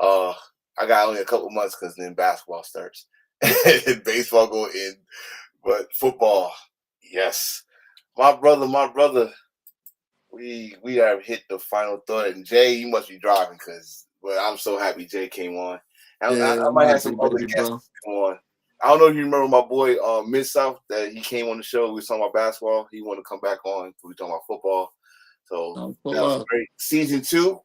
I got only a couple months because then basketball starts and baseball go in, but football, yes. My brother. We have hit the final thought, and Jay, you must be driving because I'm so happy Jay came on. I Yeah, I'm might have happy, some other baby, bro. guests come on. I don't know if you remember my boy Mid South that he came on the show. We were talking about basketball. He wanted to come back on. We were talking about football. So I'll that pull was up. great. Season 2,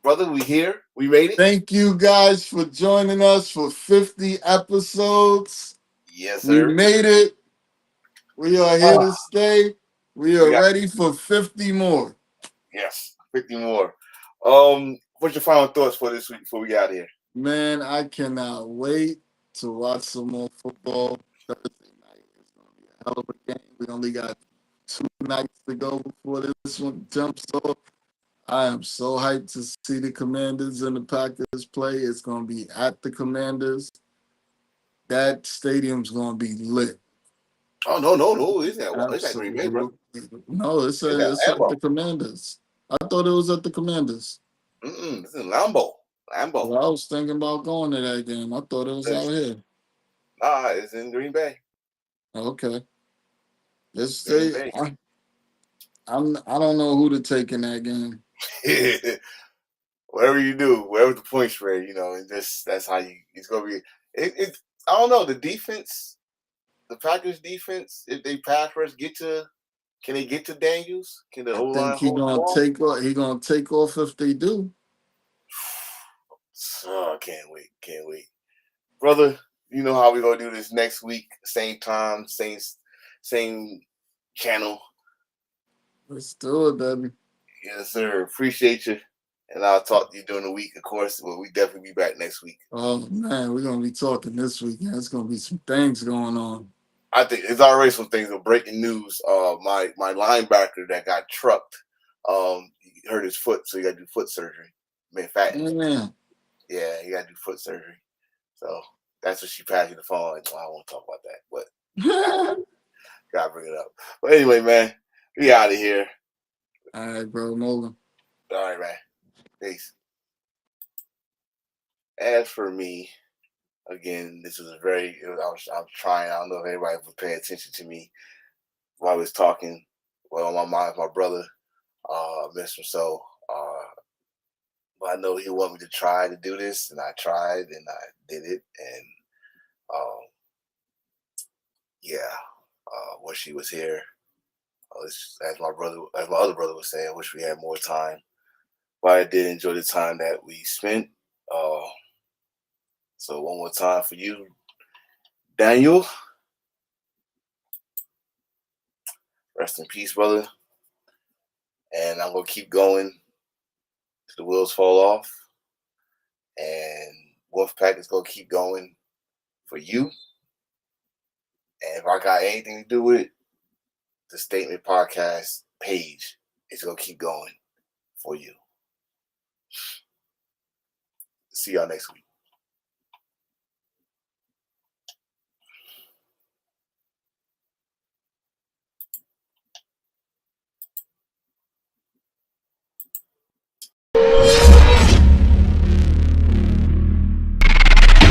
brother. We here. We made it. Thank you guys for joining us for 50 episodes. Yes, We sir. made it. We are here to stay. We We are got ready for 50 more. yes, 50 more. What's your final thoughts for this week before we get out of here? Man, I cannot wait to watch some more football. Thursday night is going to be a hell of a game. We only got 2 nights to go before this one jumps off. I am so hyped to see the Commanders and the Packers play. It's going to be at the Commanders. That stadium's going to be lit. Oh no! It's at Green Bay, bro. Absolutely. No, it's It's at at Lambeau. the Commanders. I thought it was at the Commanders. It's in Lambeau. Lambeau. Well, I was thinking about going to that game. I thought it was out here. Nah, it's in Green Bay. Okay. Let's Green say Bay. I don't know who to take in that game. Whatever you do, wherever the point spread, and that's how it's gonna be. I don't know the defense, the Packers defense. If they pass rush can they get to Daniels? Can the I O think line hold the ball? he gonna take off if they do. Oh, can't wait, brother. You know how we gonna do this next week, same time, same channel. Let's do it, baby. Yes, sir. Appreciate you. And I'll talk to you during the week, of course. Well, we definitely be back next week. Oh man, we're gonna be talking this weekend. There's gonna be some things going on. I think it's already some things of breaking news. My linebacker that got trucked, he hurt his foot, so he got to do foot surgery. McFadden. Man. Yeah, he got to do foot surgery. So that's what she passed me the phone. I don't want to talk about that, but gotta bring it up. But anyway, man, we out of here. All right, bro, Nolan. All right, man. Peace. As for me, again, this was I was trying. I don't know if everybody was paying attention to me while I was talking. Well, on my mind, my brother, Mr. So, but I know he wanted me to try to do this, and I tried, and I did it, and yeah, when she was here, as my other brother was saying, I wish we had more time. But I did enjoy the time that we spent. So one more time for you, Daniel. Rest in peace, brother. And I'm gonna keep going till the wheels fall off. And Wolfpack is gonna keep going for you. And if I got anything to do with it, the Statement Podcast page is gonna keep going for you. See y'all next week.